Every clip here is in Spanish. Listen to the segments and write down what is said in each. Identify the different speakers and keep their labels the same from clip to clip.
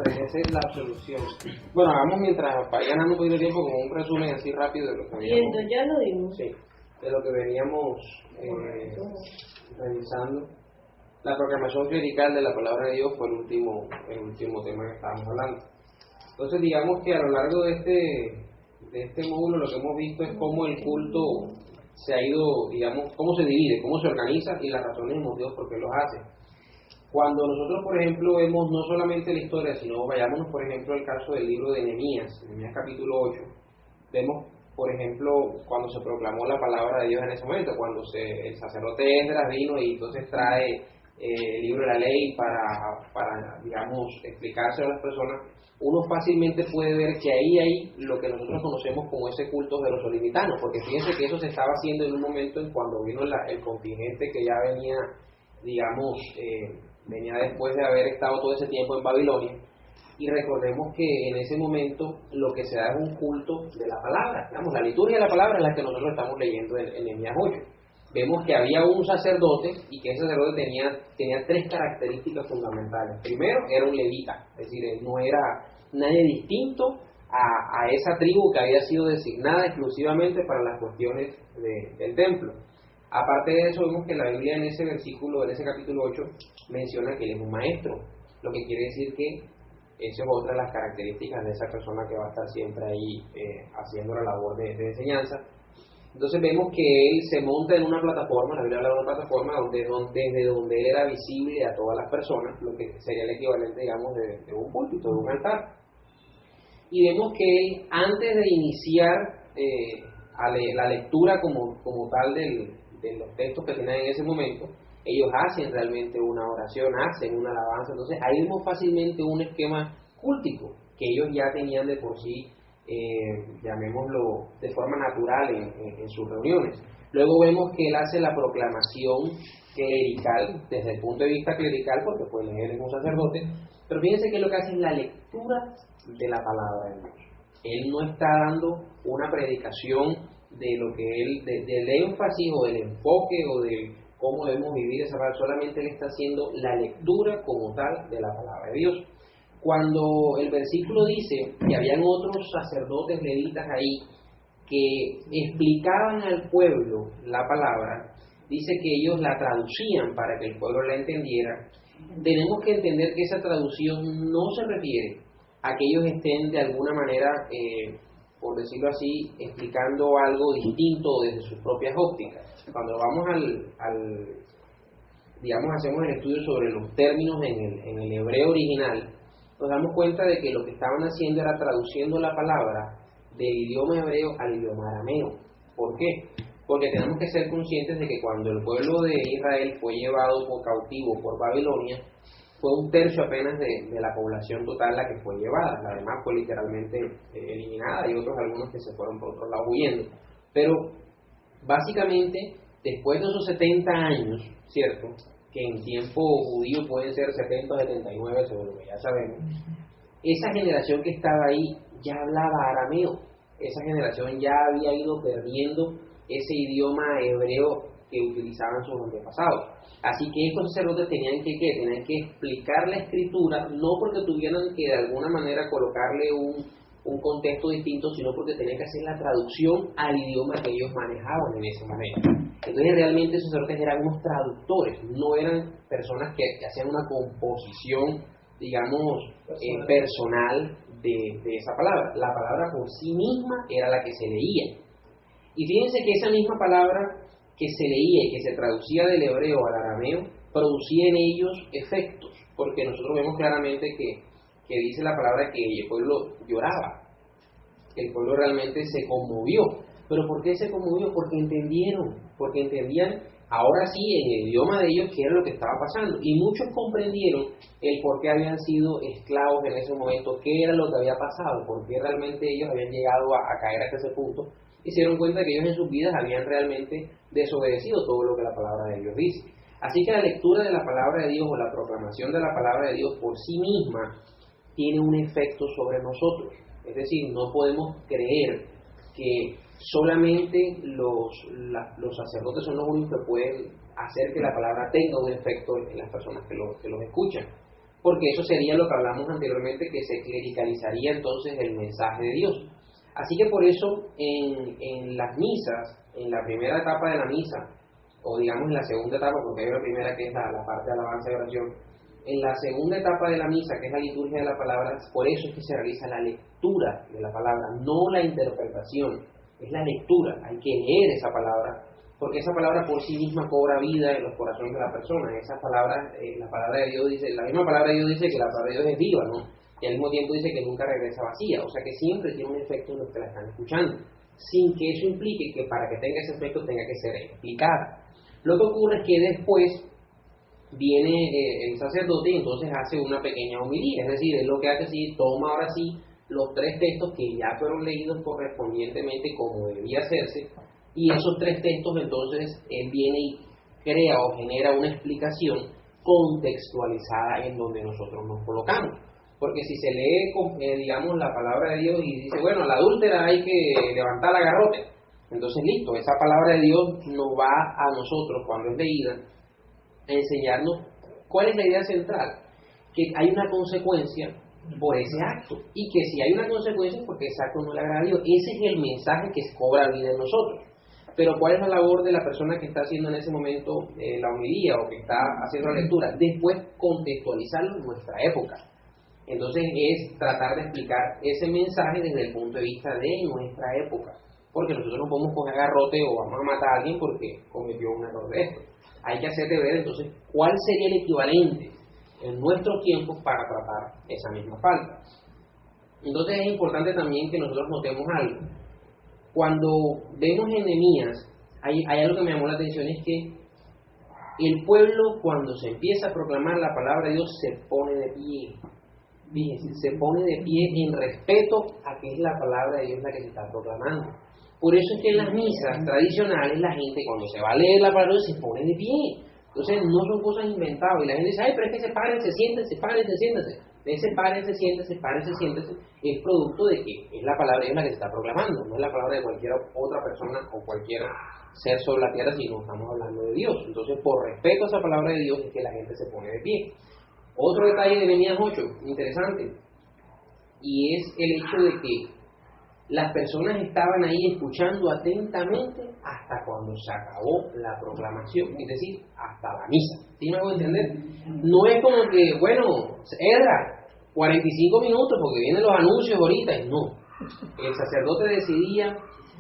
Speaker 1: ofrece la absolución. Bueno, hagamos mientras vaya ganando un poquito de tiempo como un resumen así rápido de lo que veníamos.
Speaker 2: Ya lo dimos.
Speaker 1: Sí, de lo que veníamos revisando. La proclamación clerical de la palabra de Dios fue el último tema que estábamos hablando. Entonces, digamos que a lo largo de este módulo lo que hemos visto es cómo el culto se ha ido, digamos, cómo se divide, cómo se organiza y las razones y motivos por qué los hace. Cuando nosotros, por ejemplo, vemos no solamente la historia, sino vayámonos, por ejemplo, al caso del libro de Nehemías capítulo 8, vemos, por ejemplo, cuando se proclamó la palabra de Dios en ese momento, cuando el sacerdote Esdras vino y entonces trae el libro de la ley para digamos, explicárselo a las personas, uno fácilmente puede ver que ahí hay lo que nosotros conocemos como ese culto jerosolimitanos, porque fíjense que eso se estaba haciendo en un momento en cuando vino el contingente que ya venía, digamos, venía después de haber estado todo ese tiempo en Babilonia, y recordemos que en ese momento lo que se da es un culto de la palabra, digamos, la liturgia de la palabra es la que nosotros estamos leyendo en Nehemías 8. Vemos que había un sacerdote y que ese sacerdote tenía tres características fundamentales. Primero, era un levita, es decir, él no era nadie distinto a esa tribu que había sido designada exclusivamente para las cuestiones del templo. Aparte de eso, vemos que la Biblia en ese versículo, en ese capítulo 8, menciona que él es un maestro, lo que quiere decir que esa es otra de las características de esa persona que va a estar siempre ahí haciendo la labor de enseñanza. Entonces vemos que él se monta en una plataforma, la Biblia habla de una plataforma desde donde él era visible a todas las personas, lo que sería el equivalente, digamos, de un púlpito, de un altar. Y vemos que él, antes de iniciar la lectura como tal de los textos que tenían en ese momento, ellos hacen realmente una oración, hacen una alabanza. Entonces ahí vemos fácilmente un esquema cúltico que ellos ya tenían de por sí, llamémoslo de forma natural en sus reuniones. Luego vemos que él hace la proclamación clerical, desde el punto de vista clerical, porque pues él es un sacerdote, pero fíjense que lo que hace es la lectura de la palabra de Dios. Él no está dando una predicación de lo que él, del énfasis o del enfoque o de cómo debemos vivir esa palabra, solamente él está haciendo la lectura como tal de la palabra de Dios. Cuando el versículo dice que habían otros sacerdotes levitas ahí que explicaban al pueblo la palabra, dice que ellos la traducían para que el pueblo la entendiera. Tenemos que entender que esa traducción no se refiere a que ellos estén de alguna manera, por decirlo así, explicando algo distinto desde sus propias ópticas. Cuando vamos digamos, hacemos el estudio sobre los términos en el hebreo original, nos damos cuenta de que lo que estaban haciendo era traduciendo la palabra del idioma hebreo al idioma arameo. ¿Por qué? Porque tenemos que ser conscientes de que cuando el pueblo de Israel fue llevado por cautivo por Babilonia, fue un tercio apenas de la población total la que fue llevada. La demás fue literalmente eliminada y algunos que se fueron por otro lado huyendo. Pero básicamente, después de esos 70 años, ¿cierto?, que en tiempo judío pueden ser 70 o 79, según lo que ya sabemos, esa generación que estaba ahí ya hablaba arameo. Esa generación ya había ido perdiendo ese idioma hebreo que utilizaban sus antepasados. Así que estos sacerdotes tenían que explicar la escritura, no porque tuvieran que de alguna manera colocarle un contexto distinto, sino porque tenían que hacer la traducción al idioma que ellos manejaban en ese momento. Entonces realmente esos sacerdotes eran unos traductores, no eran personas que hacían una composición, digamos, personal de esa palabra. La palabra por sí misma era la que se leía. Y fíjense que esa misma palabra que se leía y que se traducía del hebreo al arameo, producía en ellos efectos, porque nosotros vemos claramente que dice la palabra que el pueblo lloraba, el pueblo realmente se conmovió. ¿Pero por qué se conmovió? Porque entendían ahora sí en el idioma de ellos qué era lo que estaba pasando, y muchos comprendieron el por qué habían sido esclavos en ese momento, qué era lo que había pasado, por qué realmente ellos habían llegado a caer hasta ese punto, y se dieron cuenta que ellos en sus vidas habían realmente desobedecido todo lo que la palabra de Dios dice. Así que la lectura de la palabra de Dios o la proclamación de la palabra de Dios por sí misma tiene un efecto sobre nosotros. Es decir, no podemos creer que solamente los sacerdotes son los únicos que pueden hacer que la palabra tenga un efecto en las personas que los escuchan. porque eso sería lo que hablamos anteriormente, que se clericalizaría entonces el mensaje de Dios. Así que por eso en las misas, en la primera etapa de la misa, o digamos en la segunda etapa, porque hay una primera que es la parte de alabanza y oración, en la segunda etapa de la misa, que es la liturgia de la palabra, por eso es que se realiza la lectura de la palabra, no la interpretación, es la lectura, hay que leer esa palabra, porque esa palabra por sí misma cobra vida en los corazones de la persona. Esa palabra, la palabra de Dios dice, la misma palabra de Dios dice que la palabra de Dios es viva, ¿no? Y al mismo tiempo dice que nunca regresa vacía, o sea que siempre tiene un efecto en los que la están escuchando, sin que eso implique que para que tenga ese efecto tenga que ser explicada. Lo que ocurre es que después viene el sacerdote y entonces hace una pequeña homilía, es decir, es lo que hace así, toma ahora sí los 3 textos que ya fueron leídos correspondientemente como debía hacerse, y esos 3 textos entonces él viene y crea o genera una explicación contextualizada en donde nosotros nos colocamos. Porque si se lee, digamos, la palabra de Dios y dice, bueno, a la adúltera hay que levantar la garrote, entonces listo, esa palabra de Dios nos va a nosotros, cuando es leída, a enseñarnos cuál es la idea central, que hay una consecuencia por ese acto, y que si hay una consecuencia es porque ese acto no le agrada a Dios. Ese es el mensaje que cobra vida en nosotros. Pero ¿cuál es la labor de la persona que está haciendo en ese momento la homilía o que está haciendo la lectura? Después contextualizarlo en nuestra época. Entonces es tratar de explicar ese mensaje desde el punto de vista de nuestra época, porque nosotros no podemos coger garrote o vamos a matar a alguien porque cometió un error de esto. Hay que hacerle ver entonces cuál sería el equivalente en nuestros tiempos para tratar esa misma falta. Entonces es importante también que nosotros notemos algo. Cuando vemos en Nehemías, hay algo que me llamó la atención, es que el pueblo, cuando se empieza a proclamar la palabra de Dios, se pone de pie. Fíjense, se pone de pie en respeto a que es la palabra de Dios la que se está proclamando. Por eso es que en las misas tradicionales la gente, cuando se va a leer la palabra de Dios, se pone de pie. Entonces no son cosas inventadas. Y la gente dice, ay, pero es que se paren, se sienten, se paren, se siéntense. Ese paren, se siéntese, paren, se siéntese, es producto de que es la palabra de Dios la que se está proclamando, no es la palabra de cualquier otra persona o cualquier ser sobre la tierra, sino estamos hablando de Dios. Entonces, por respeto a esa palabra de Dios, es que la gente se pone de pie. Otro detalle de Nehemías 8, interesante, y es el hecho de que las personas estaban ahí escuchando atentamente hasta cuando se acabó la proclamación, es decir, hasta la misa. ¿Sí me hago entender? No es como que, bueno, Edra, 45 minutos porque vienen los anuncios ahorita. No, el sacerdote decidía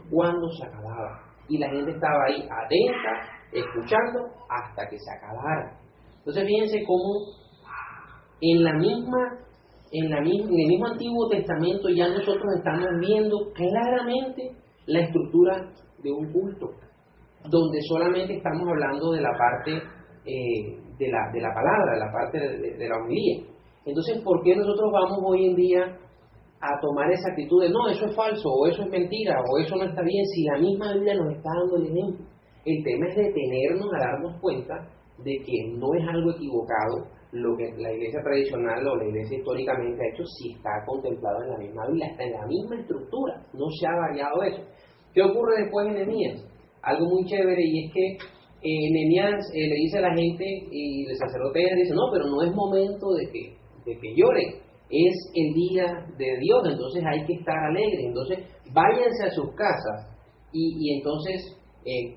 Speaker 1: cuándo se acababa y la gente estaba ahí atenta, escuchando hasta que se acabara. Entonces fíjense cómo en el mismo Antiguo Testamento ya nosotros estamos viendo claramente la estructura de un culto, donde solamente estamos hablando de la parte de la palabra, de la parte de la homilía. Entonces, ¿por qué nosotros vamos hoy en día a tomar esa actitud de no, eso es falso, o eso es mentira, o eso no está bien, si la misma Biblia nos está dando el ejemplo? El tema es detenernos a darnos cuenta de que no es algo equivocado lo que la iglesia tradicional o la iglesia históricamente ha hecho, si está contemplado en la misma Biblia, está en la misma estructura, no se ha variado eso. ¿Qué ocurre después en Nehemías? Algo muy chévere, y es que Nehemías le dice a la gente, y el sacerdote dice, no, pero no es momento de que lloren, es el día de Dios, entonces hay que estar alegres, entonces váyanse a sus casas y entonces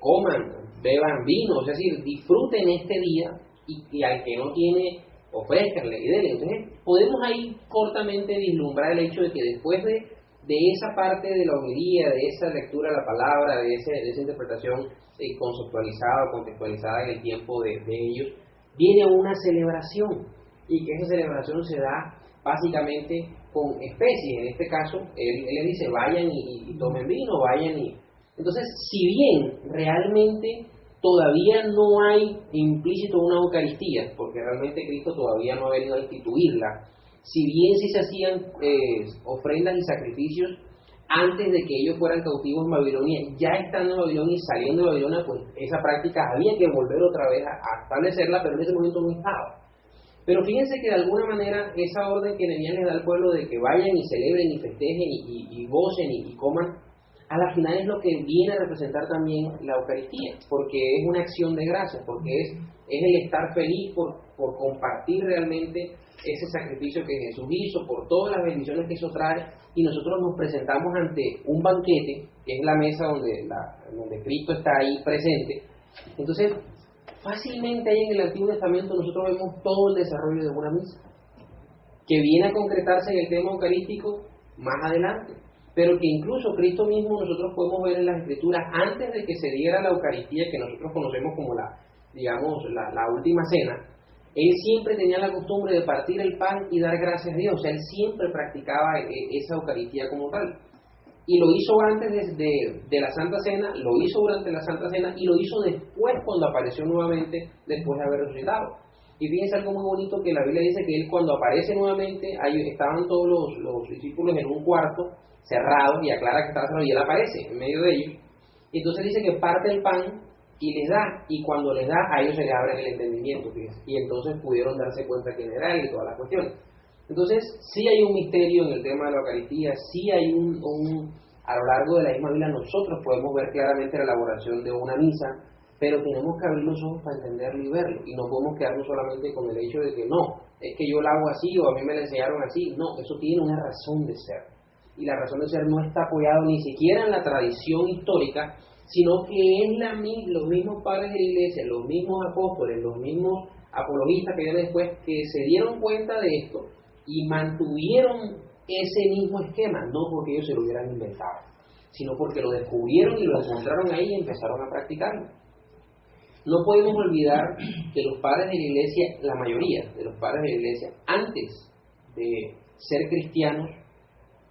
Speaker 1: coman, beban vino, es decir, disfruten este día, y al que no tiene, ofrézcanle y denle. Entonces podemos ahí cortamente vislumbrar el hecho de que después de esa parte de la homilía, de esa lectura de la palabra, de esa interpretación conceptualizada o contextualizada en el tiempo de ellos, viene una celebración, y que esa celebración se da básicamente con especies. En este caso, él le dice, vayan y tomen vino, vayan y... Entonces, si bien realmente todavía no hay implícito una Eucaristía, porque realmente Cristo todavía no ha venido a instituirla, si bien sí se hacían ofrendas y sacrificios antes de que ellos fueran cautivos en Babilonia, ya estando en Babilonia y saliendo de Babilonia, pues esa práctica había que volver otra vez a establecerla, pero en ese momento no estaba. Pero fíjense que de alguna manera esa orden que Nehemías le da al pueblo de que vayan y celebren y festejen y gocen y coman, a la final es lo que viene a representar también la Eucaristía, porque es una acción de gracias, porque es es el estar feliz por compartir realmente ese sacrificio que Jesús hizo, por todas las bendiciones que eso trae, y nosotros nos presentamos ante un banquete, que es la mesa donde Cristo está ahí presente. Entonces, fácilmente ahí en el Antiguo Testamento nosotros vemos todo el desarrollo de una misa, que viene a concretarse en el tema eucarístico más adelante, pero que incluso Cristo mismo nosotros podemos ver en las Escrituras, antes de que se diera la Eucaristía, que nosotros conocemos como la última cena, él siempre tenía la costumbre de partir el pan y dar gracias a Dios. O sea, él siempre practicaba esa Eucaristía como tal. Y lo hizo antes de la Santa Cena, lo hizo durante la Santa Cena y lo hizo después cuando apareció nuevamente, después de haber resucitado. Y fíjense algo muy bonito, que la Biblia dice que él cuando aparece nuevamente, ahí estaban todos los discípulos en un cuarto cerrado, y aclara que estaba cerrado, y él aparece en medio de ellos. Y entonces dice que parte el pan y les da, y cuando les da a ellos se les abre el entendimiento, fíjense, y entonces pudieron darse cuenta quién era él y todas las cuestiones. Entonces sí hay un misterio en el tema de la Eucaristía, sí hay a lo largo de la misma Biblia nosotros podemos ver claramente la elaboración de una misa, pero tenemos que abrir los ojos para entenderlo y verlo, y no podemos quedarnos solamente con el hecho de que no, es que yo la hago así o a mí me la enseñaron así. No, eso tiene una razón de ser, y la razón de ser no está apoyado ni siquiera en la tradición histórica, sino que es los mismos padres de la iglesia, los mismos apóstoles, los mismos apologistas que vienen después, que se dieron cuenta de esto y mantuvieron ese mismo esquema, no porque ellos se lo hubieran inventado, sino porque lo descubrieron y lo encontraron ahí y empezaron a practicarlo. No podemos olvidar que los padres de la iglesia, la mayoría de los padres de la iglesia, antes de ser cristianos,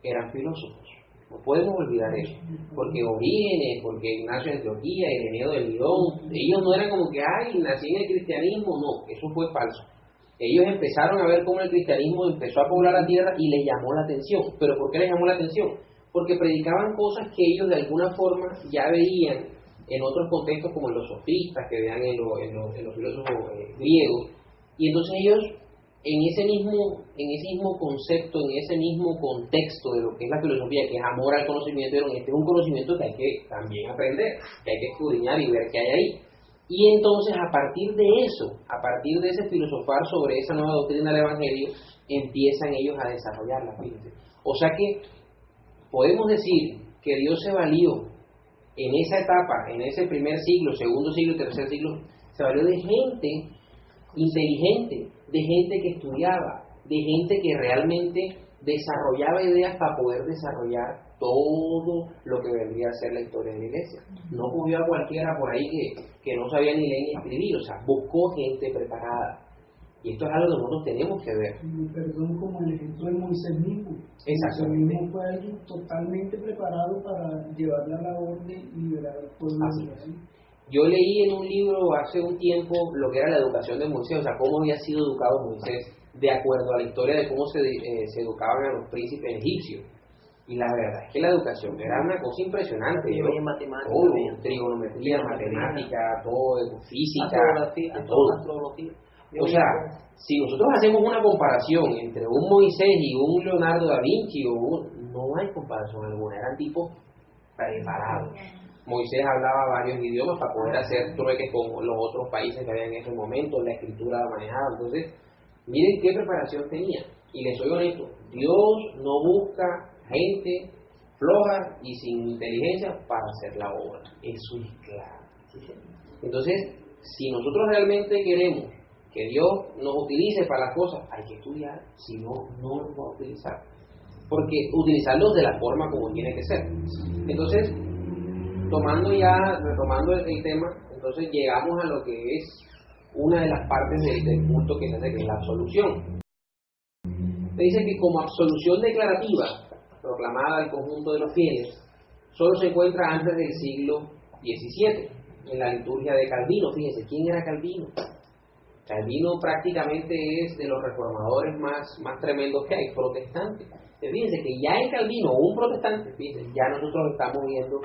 Speaker 1: eran filósofos. No podemos olvidar eso, porque Orígenes, porque Ignacio de Antioquía, Ireneo de Lidón, ellos no eran como que, ay, nací en el cristianismo. No, eso fue falso. Ellos empezaron a ver cómo el cristianismo empezó a poblar la tierra y les llamó la atención. ¿Pero por qué les llamó la atención? Porque predicaban cosas que ellos de alguna forma ya veían en otros contextos, como en los sofistas, que vean en los filósofos griegos, y entonces ellos en ese mismo concepto, en ese mismo contexto de lo que es la filosofía, que es amor al conocimiento, este es un conocimiento que hay que también aprender, que hay que escudriñar y ver qué hay ahí. Y entonces a partir de eso, a partir de ese filosofar sobre esa nueva doctrina del Evangelio, empiezan ellos a desarrollarla, fíjense. O sea que podemos decir que Dios se valió en esa etapa, en ese primer siglo, segundo siglo y tercer siglo, se valió de gente inteligente, de gente que estudiaba, de gente que realmente desarrollaba ideas para poder desarrollar todo lo que vendría a ser la historia de la iglesia. No cogió a cualquiera por ahí que no sabía ni leer ni escribir, o sea, buscó gente preparada. Y esto es algo que nosotros tenemos que ver.
Speaker 2: Perdón, como el ejemplo de Moisés mismo.
Speaker 1: Exactamente.
Speaker 2: Moisés mismo fue alguien totalmente preparado para llevar la labor de liberar al pueblo de Israel.
Speaker 1: Yo leí en un libro hace un tiempo lo que era la educación de Moisés, o sea, cómo había sido educado Moisés, de acuerdo a la historia de cómo se educaban a los príncipes egipcios. Y la verdad es que la educación era una cosa impresionante. Todo, trigonometría, matemática, todo, física, todo. O sea, si nosotros hacemos una comparación entre un Moisés y un Leonardo da Vinci, no hay comparación alguna, eran tipos preparados. Moisés hablaba varios idiomas para poder hacer trueques con los otros países que había en ese momento, la escritura la manejaba. Entonces, miren qué preparación tenía. Y les soy honesto, Dios no busca gente floja y sin inteligencia para hacer la obra. Eso es claro. Entonces, si nosotros realmente queremos que Dios nos utilice para las cosas, hay que estudiar, si no, no los va a utilizar. Porque utilizarlos de la forma como tiene que ser. Entonces, retomando el tema, entonces llegamos a lo que es una de las partes del culto que se hace, que es la absolución. Me dice que como absolución declarativa, proclamada al conjunto de los fieles, solo se encuentra antes del siglo XVII, en la liturgia de Calvino. Fíjense, ¿quién era Calvino? Calvino prácticamente es de los reformadores más tremendos que hay, protestantes. Fíjense que ya en Calvino, un protestante, fíjense, ya nosotros estamos viendo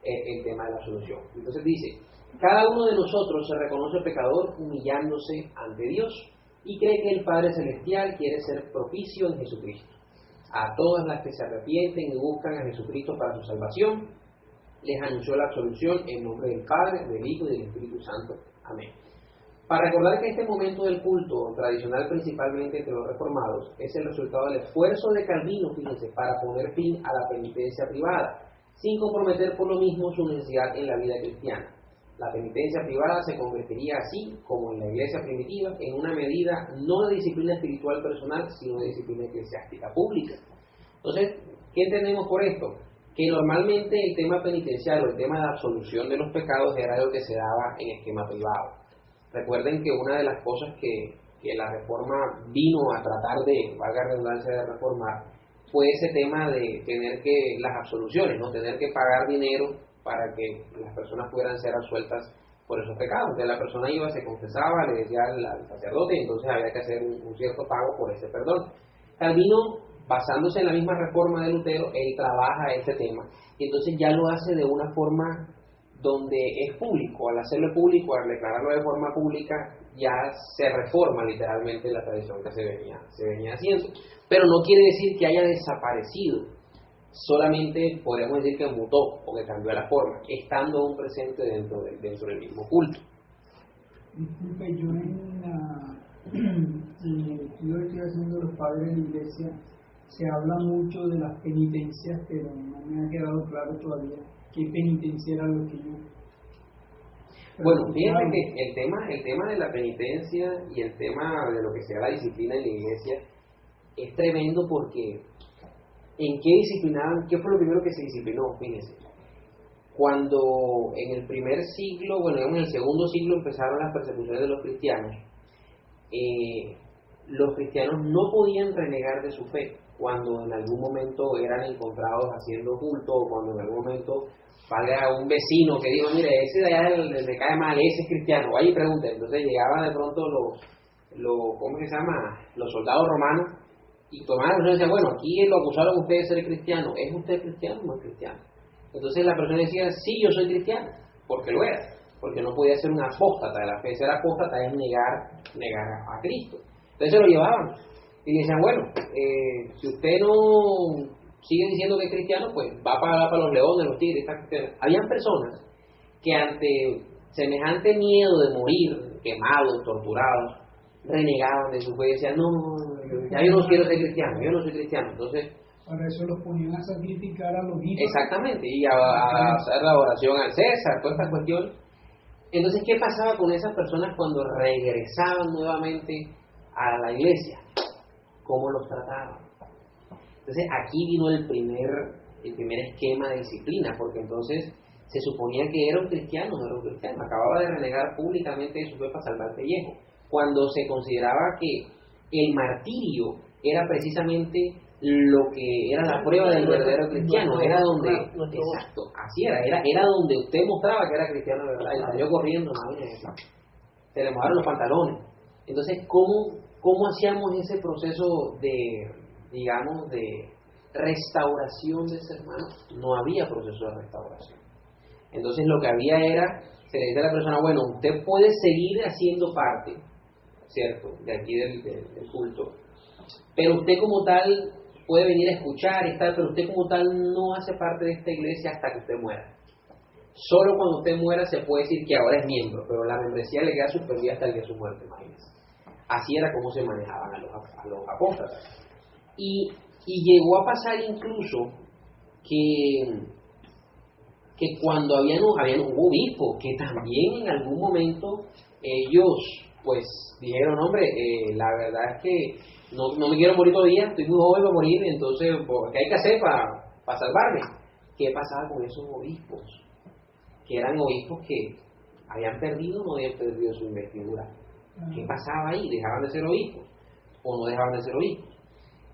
Speaker 1: el tema de la absolución. Entonces dice, cada uno de nosotros se reconoce pecador humillándose ante Dios y cree que el Padre Celestial quiere ser propicio en Jesucristo. A todas las que se arrepienten y buscan a Jesucristo para su salvación, les anunció la absolución en nombre del Padre, del Hijo y del Espíritu Santo. Amén. Para recordar que este momento del culto tradicional principalmente entre los reformados es el resultado del esfuerzo de Calvino, fíjense, para poner fin a la penitencia privada, sin comprometer por lo mismo su necesidad en la vida cristiana. La penitencia privada se convertiría así, como en la iglesia primitiva, en una medida no de disciplina espiritual personal, sino de disciplina eclesiástica pública. Entonces, ¿qué entendemos por esto? Que normalmente el tema penitenciario, el tema de absolución de los pecados era algo que se daba en esquema privado. Recuerden que una de las cosas que la reforma vino a tratar de, valga la redundancia, de reformar, fue ese tema de tener que, las absoluciones, ¿no? Tener que pagar dinero para que las personas pudieran ser absueltas por esos pecados. Entonces la persona iba, se confesaba, le decía al sacerdote, y entonces había que hacer un cierto pago por ese perdón. Calvino, basándose en la misma reforma de Lutero, él trabaja este tema, y entonces ya lo hace de una forma donde es público. Al hacerlo público, al declararlo de forma pública, ya se reforma literalmente la tradición que se venía haciendo. Pero no quiere decir que haya desaparecido, solamente podríamos decir que mutó o que cambió la forma, estando aún presente dentro del mismo culto.
Speaker 2: Disculpe, yo en el estudio que estoy haciendo de los padres de la iglesia, se habla mucho de las penitencias, pero no me ha quedado claro todavía qué penitencia era lo que yo...
Speaker 1: Bueno, fíjense que el tema de la penitencia y el tema de lo que sea la disciplina en la iglesia es tremendo, porque ¿en qué disciplinaban? ¿Qué fue lo primero que se disciplinó? Fíjense, cuando en el primer siglo, bueno, en el segundo siglo empezaron las persecuciones de los cristianos no podían renegar de su fe cuando en algún momento eran encontrados haciendo culto, o cuando en algún momento valga un vecino que dijo, mire, ese de allá le cae mal, ese es cristiano, vaya y pregunte. Entonces llegaban de pronto ¿cómo se llama? Los soldados romanos, y tomaban la persona y decían, bueno, aquí lo acusaron ustedes de ser cristiano, ¿es usted cristiano o no es cristiano? Entonces la persona decía, sí, yo soy cristiano, porque lo era, porque no podía ser un apóstata de la fe. Ser apóstata es negar a Cristo. Entonces se lo llevaban y le decían, bueno, si usted no sigue diciendo que es cristiano, pues va a pagar para los leones, los tigres, está cristiano. Habían personas que ante semejante miedo de morir, quemados, torturados, renegaban de su fe y decían, no, ya yo no quiero ser cristiano, yo no soy cristiano. Entonces,
Speaker 2: para eso los ponían a sacrificar a los hijos.
Speaker 1: Exactamente, y a hacer la oración al César, todas estas cuestiones. Entonces, ¿qué pasaba con esas personas cuando regresaban nuevamente a la iglesia? ¿Cómo los trataban? Entonces, aquí vino el primer esquema de disciplina, porque entonces se suponía que era un cristiano, no era un cristiano, acababa de renegar públicamente de su fe para salvar el pellejo, cuando se consideraba que el martirio era precisamente lo que era la prueba del verdadero cristiano, era donde, exacto, así era donde usted mostraba que era cristiano de verdad, y salió corriendo, se le mojaron los pantalones. Entonces, ¿cómo hacíamos ese proceso de, digamos, de restauración de ese hermano? No había proceso de restauración. Entonces lo que había era, se le dice a la persona, bueno, usted puede seguir haciendo parte, ¿cierto?, de aquí del culto, pero usted como tal puede venir a escuchar y tal, pero usted como tal no hace parte de esta iglesia hasta que usted muera. Solo cuando usted muera se puede decir que ahora es miembro, pero la membresía le queda suspendida hasta el día de su muerte, imagínense. Así era como se manejaban a los apóstoles. Y llegó a pasar incluso que cuando hubo obispos que también en algún momento ellos pues dijeron, hombre, la verdad es que no me quiero morir todavía, estoy muy joven para morir, entonces, ¿qué hay que hacer para salvarme? ¿Qué pasaba con esos obispos? Que eran obispos que habían perdido o no habían perdido su investidura. ¿Qué pasaba ahí? ¿Dejaban de ser obispos o no dejaban de ser obispos?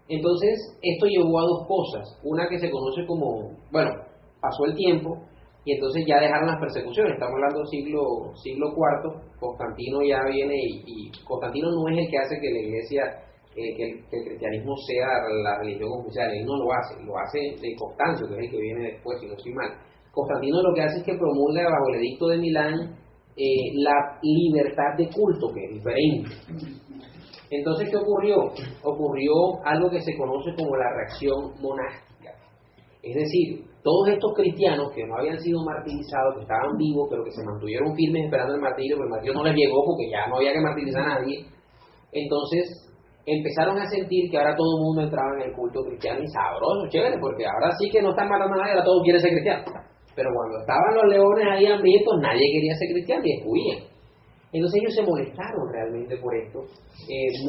Speaker 1: Entonces, esto llevó a dos cosas. Una que se conoce como, bueno, pasó el tiempo y entonces ya dejaron las persecuciones. Estamos hablando siglo IV, Constantino ya viene y Constantino no es el que hace que la iglesia, que el cristianismo sea la religión oficial. Él no lo hace de Constancio, que es el que viene después, si no estoy mal. Constantino lo que hace es que promulga bajo el edicto de Milán la libertad de culto, que es diferente. Entonces, ¿qué ocurrió? Ocurrió algo que se conoce como la reacción monástica. Es decir, todos estos cristianos que no habían sido martirizados, que estaban vivos, pero que se mantuvieron firmes esperando el martirio, pero el martirio no les llegó porque ya no había que martirizar a nadie, entonces empezaron a sentir que ahora todo el mundo entraba en el culto cristiano y sabroso, chévere, porque ahora sí que no están matando a nadie, ahora todos quieren ser cristianos. Pero cuando estaban los leones ahí hambrientos, nadie quería ser cristiano y huían. Entonces ellos se molestaron realmente por esto.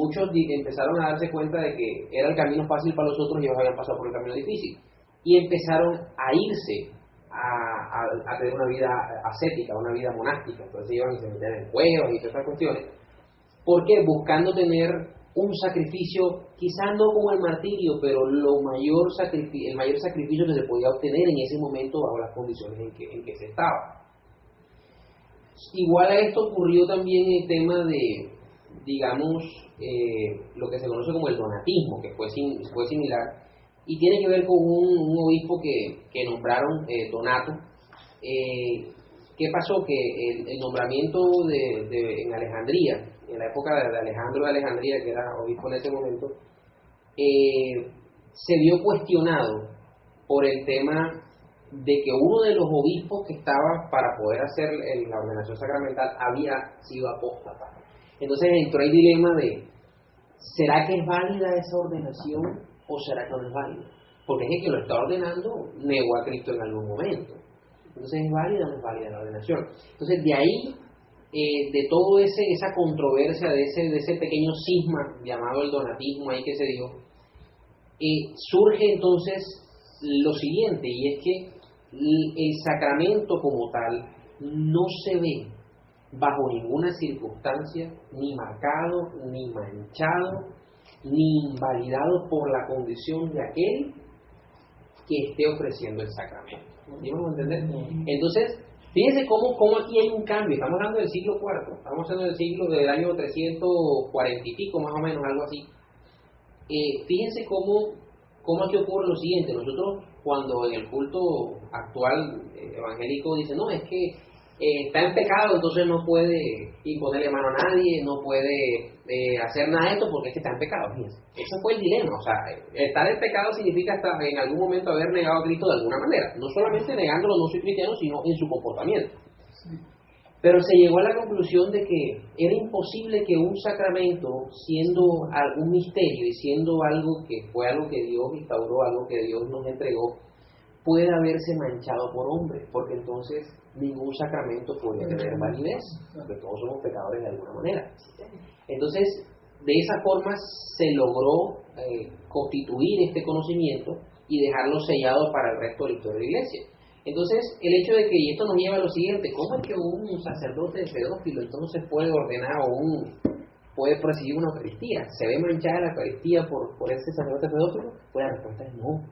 Speaker 1: Muchos empezaron a darse cuenta de que era el camino fácil para los otros y ellos habían pasado por el camino difícil. Y empezaron a irse a tener una vida ascética, una vida monástica. Entonces iban y se metían en cuevas y todas estas cuestiones. ¿Por qué? Buscando tener un sacrificio, quizás no como el martirio, pero el mayor sacrificio que se podía obtener en ese momento bajo las condiciones en que se estaba. Igual a esto ocurrió también el tema de, digamos, lo que se conoce como el donatismo, que fue similar, y tiene que ver con un obispo que nombraron Donato. ¿Qué pasó? Que el nombramiento en Alejandría, en la época de Alejandro de Alejandría, que era obispo en ese momento, se vio cuestionado por el tema de que uno de los obispos que estaba para poder hacer la ordenación sacramental había sido apóstata. Entonces entró el dilema de, ¿será que es válida esa ordenación o será que no es válida? Porque es que lo está ordenando negó a Cristo en algún momento. Entonces, ¿es válida o no es válida la ordenación? Entonces, de ahí, de todo esa controversia, de ese pequeño cisma llamado el donatismo ahí que se dio, surge entonces lo siguiente, y es que el sacramento como tal no se ve bajo ninguna circunstancia ni marcado, ni manchado, ni invalidado por la condición de aquel que esté ofreciendo el sacramento. ¿Sí vamos a entender? Entonces, fíjense cómo aquí hay un cambio. Estamos hablando del siglo IV, estamos hablando del año 340 y pico, más o menos, algo así. Fíjense cómo aquí ocurre lo siguiente. Nosotros, cuando en el culto actual evangélico dice, no, es que está en pecado, entonces no puede imponerle mano a nadie, no puede hacer nada de esto porque es que está en pecado. Fíjense, ese fue el dilema. O sea, estar en pecado significa hasta en algún momento haber negado a Cristo de alguna manera, no solamente negándolo, no soy cristiano, sino en su comportamiento. Pero se llegó a la conclusión de que era imposible que un sacramento, siendo algún misterio y siendo algo que fue algo que Dios instauró, algo que Dios nos entregó, pueda haberse manchado por hombres, porque entonces ningún sacramento podría tener validez, porque todos somos pecadores de alguna manera. Entonces, de esa forma se logró constituir este conocimiento y dejarlo sellado para el resto de la historia de la Iglesia. Entonces, el hecho de que, y esto nos lleva a lo siguiente, ¿cómo es que un sacerdote pedófilo entonces puede ordenar o puede presidir una Eucaristía? ¿Se ve manchada la Eucaristía por ese sacerdote pedófilo? Pues la respuesta es no.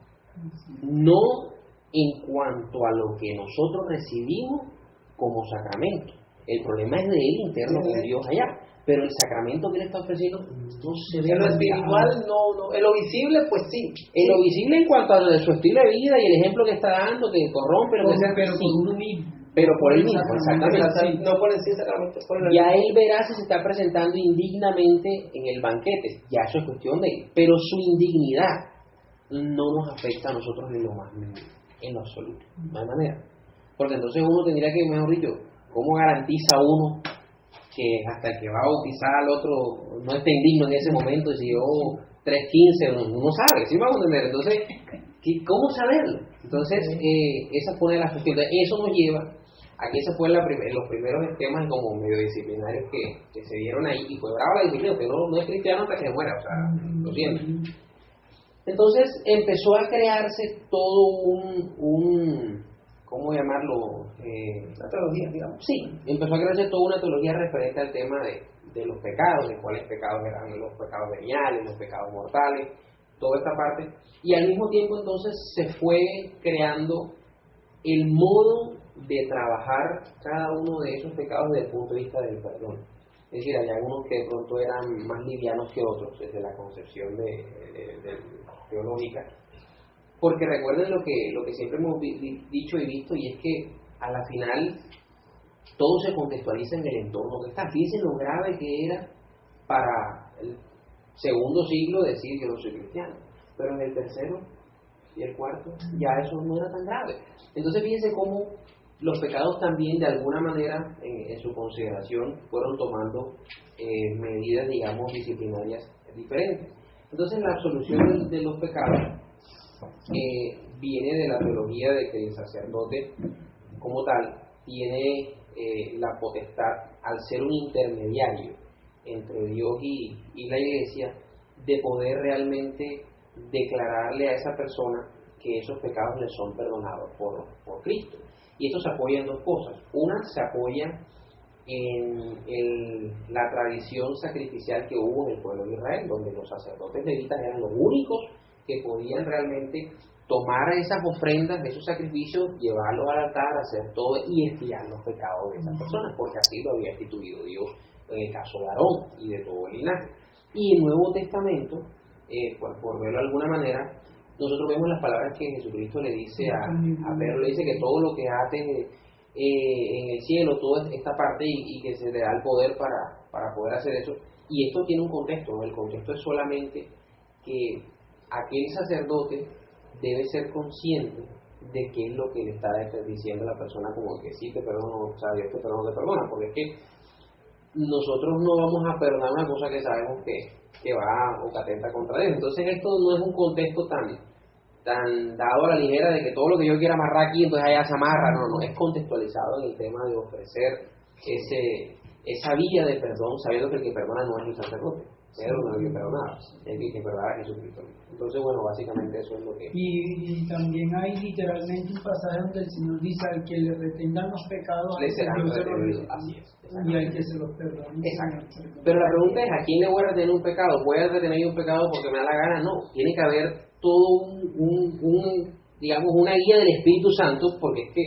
Speaker 1: No en cuanto a lo que nosotros recibimos como sacramento. El problema es de él interno con Dios allá. Pero el sacramento que le está ofreciendo no se ve.
Speaker 3: En lo espiritual no. En lo visible, pues sí.
Speaker 1: En lo visible en cuanto a su estilo de vida y el ejemplo que está dando, que corrompe, lo que sea.
Speaker 2: Pero
Speaker 1: sí.
Speaker 2: por uno mismo.
Speaker 1: Pero por él mismo, exactamente.
Speaker 3: No por el sí sacramento, por el
Speaker 1: Ya él verá si se está presentando indignamente en el banquete. Ya eso es cuestión de él. Pero su indignidad no nos afecta a nosotros en lo más mínimo, en lo absoluto. No hay manera. Porque entonces uno tendría que, mejor dicho, ¿cómo garantiza uno que hasta el que va a bautizar al otro no esté indigno en ese momento? Si yo 3:15, uno sabe, ¿sí vamos a entender? Entonces, ¿cómo saberlo? Entonces, esa fue una de las cuestiones. Eso nos lleva a que ese fue los primeros temas como medio disciplinarios que se dieron ahí, y fue brava la disciplina, que no es cristiano hasta que se muera, o sea, lo siento. Entonces empezó a crearse todo un ¿cómo llamarlo?
Speaker 3: una teología, digamos.
Speaker 1: Sí, empezó a crearse toda una teología referente al tema de los pecados, de cuáles pecados eran los pecados veniales, los pecados mortales, toda esta parte. Y al mismo tiempo entonces se fue creando el modo de trabajar cada uno de esos pecados desde el punto de vista del perdón. Es decir, hay algunos que de pronto eran más livianos que otros desde la concepción teológica. Porque recuerden lo que siempre hemos dicho y visto, y es que a la final todo se contextualiza en el entorno que está. Fíjense lo grave que era para el segundo siglo decir que no soy cristiano, pero en el tercero y el cuarto, ya eso no era tan grave. Entonces fíjense cómo los pecados también de alguna manera en su consideración fueron tomando medidas, digamos, disciplinarias diferentes. Entonces la absolución de los pecados viene de la teología de que el sacerdote como tal tiene la potestad, al ser un intermediario entre Dios y la iglesia, de poder realmente declararle a esa persona que esos pecados le son perdonados por Cristo. Y esto se apoya en dos cosas. Una, se apoya en la tradición sacrificial que hubo en el pueblo de Israel, donde los sacerdotes levitas eran los únicos que podían realmente tomar esas ofrendas de esos sacrificios, llevarlos al altar, hacer todo y expiar los pecados de esas personas, porque así lo había instituido Dios en el caso de Aarón y de todo el linaje. Y el Nuevo Testamento, por verlo de alguna manera, nosotros vemos las palabras que Jesucristo le dice a Pedro, le dice que todo lo que ates en el cielo, toda esta parte, y que se le da el poder para poder hacer eso. Y esto tiene un contexto, ¿no? El contexto es solamente que aquel sacerdote debe ser consciente de qué es lo que le está diciendo a la persona, como que sí, te perdono, o sea, Dios te perdona, porque es que nosotros no vamos a perdonar una cosa que sabemos que va o que atenta contra Dios. Entonces esto no es un contexto tan dado a la ligera de que todo lo que yo quiera amarrar aquí, entonces allá se amarra. No, es contextualizado en el tema de ofrecer esa vía de perdón, sabiendo que el que perdona no es el sacerdote, pero no es el que perdonaba, el que perdonaba es Jesucristo. Entonces, bueno, básicamente eso es lo que...
Speaker 2: Y también hay literalmente un pasaje donde el Señor dice: al que le retengan los pecados,
Speaker 1: le serán
Speaker 2: Dios se los
Speaker 1: retenidos.
Speaker 2: retendrá.
Speaker 1: Así es.
Speaker 2: Y al que se los perdone.
Speaker 1: Exacto. Pero la pregunta es, ¿a quién le voy a retener un pecado? ¿Voy a retener un pecado porque me da la gana? No, tiene que haber todo digamos, una guía del Espíritu Santo, porque es que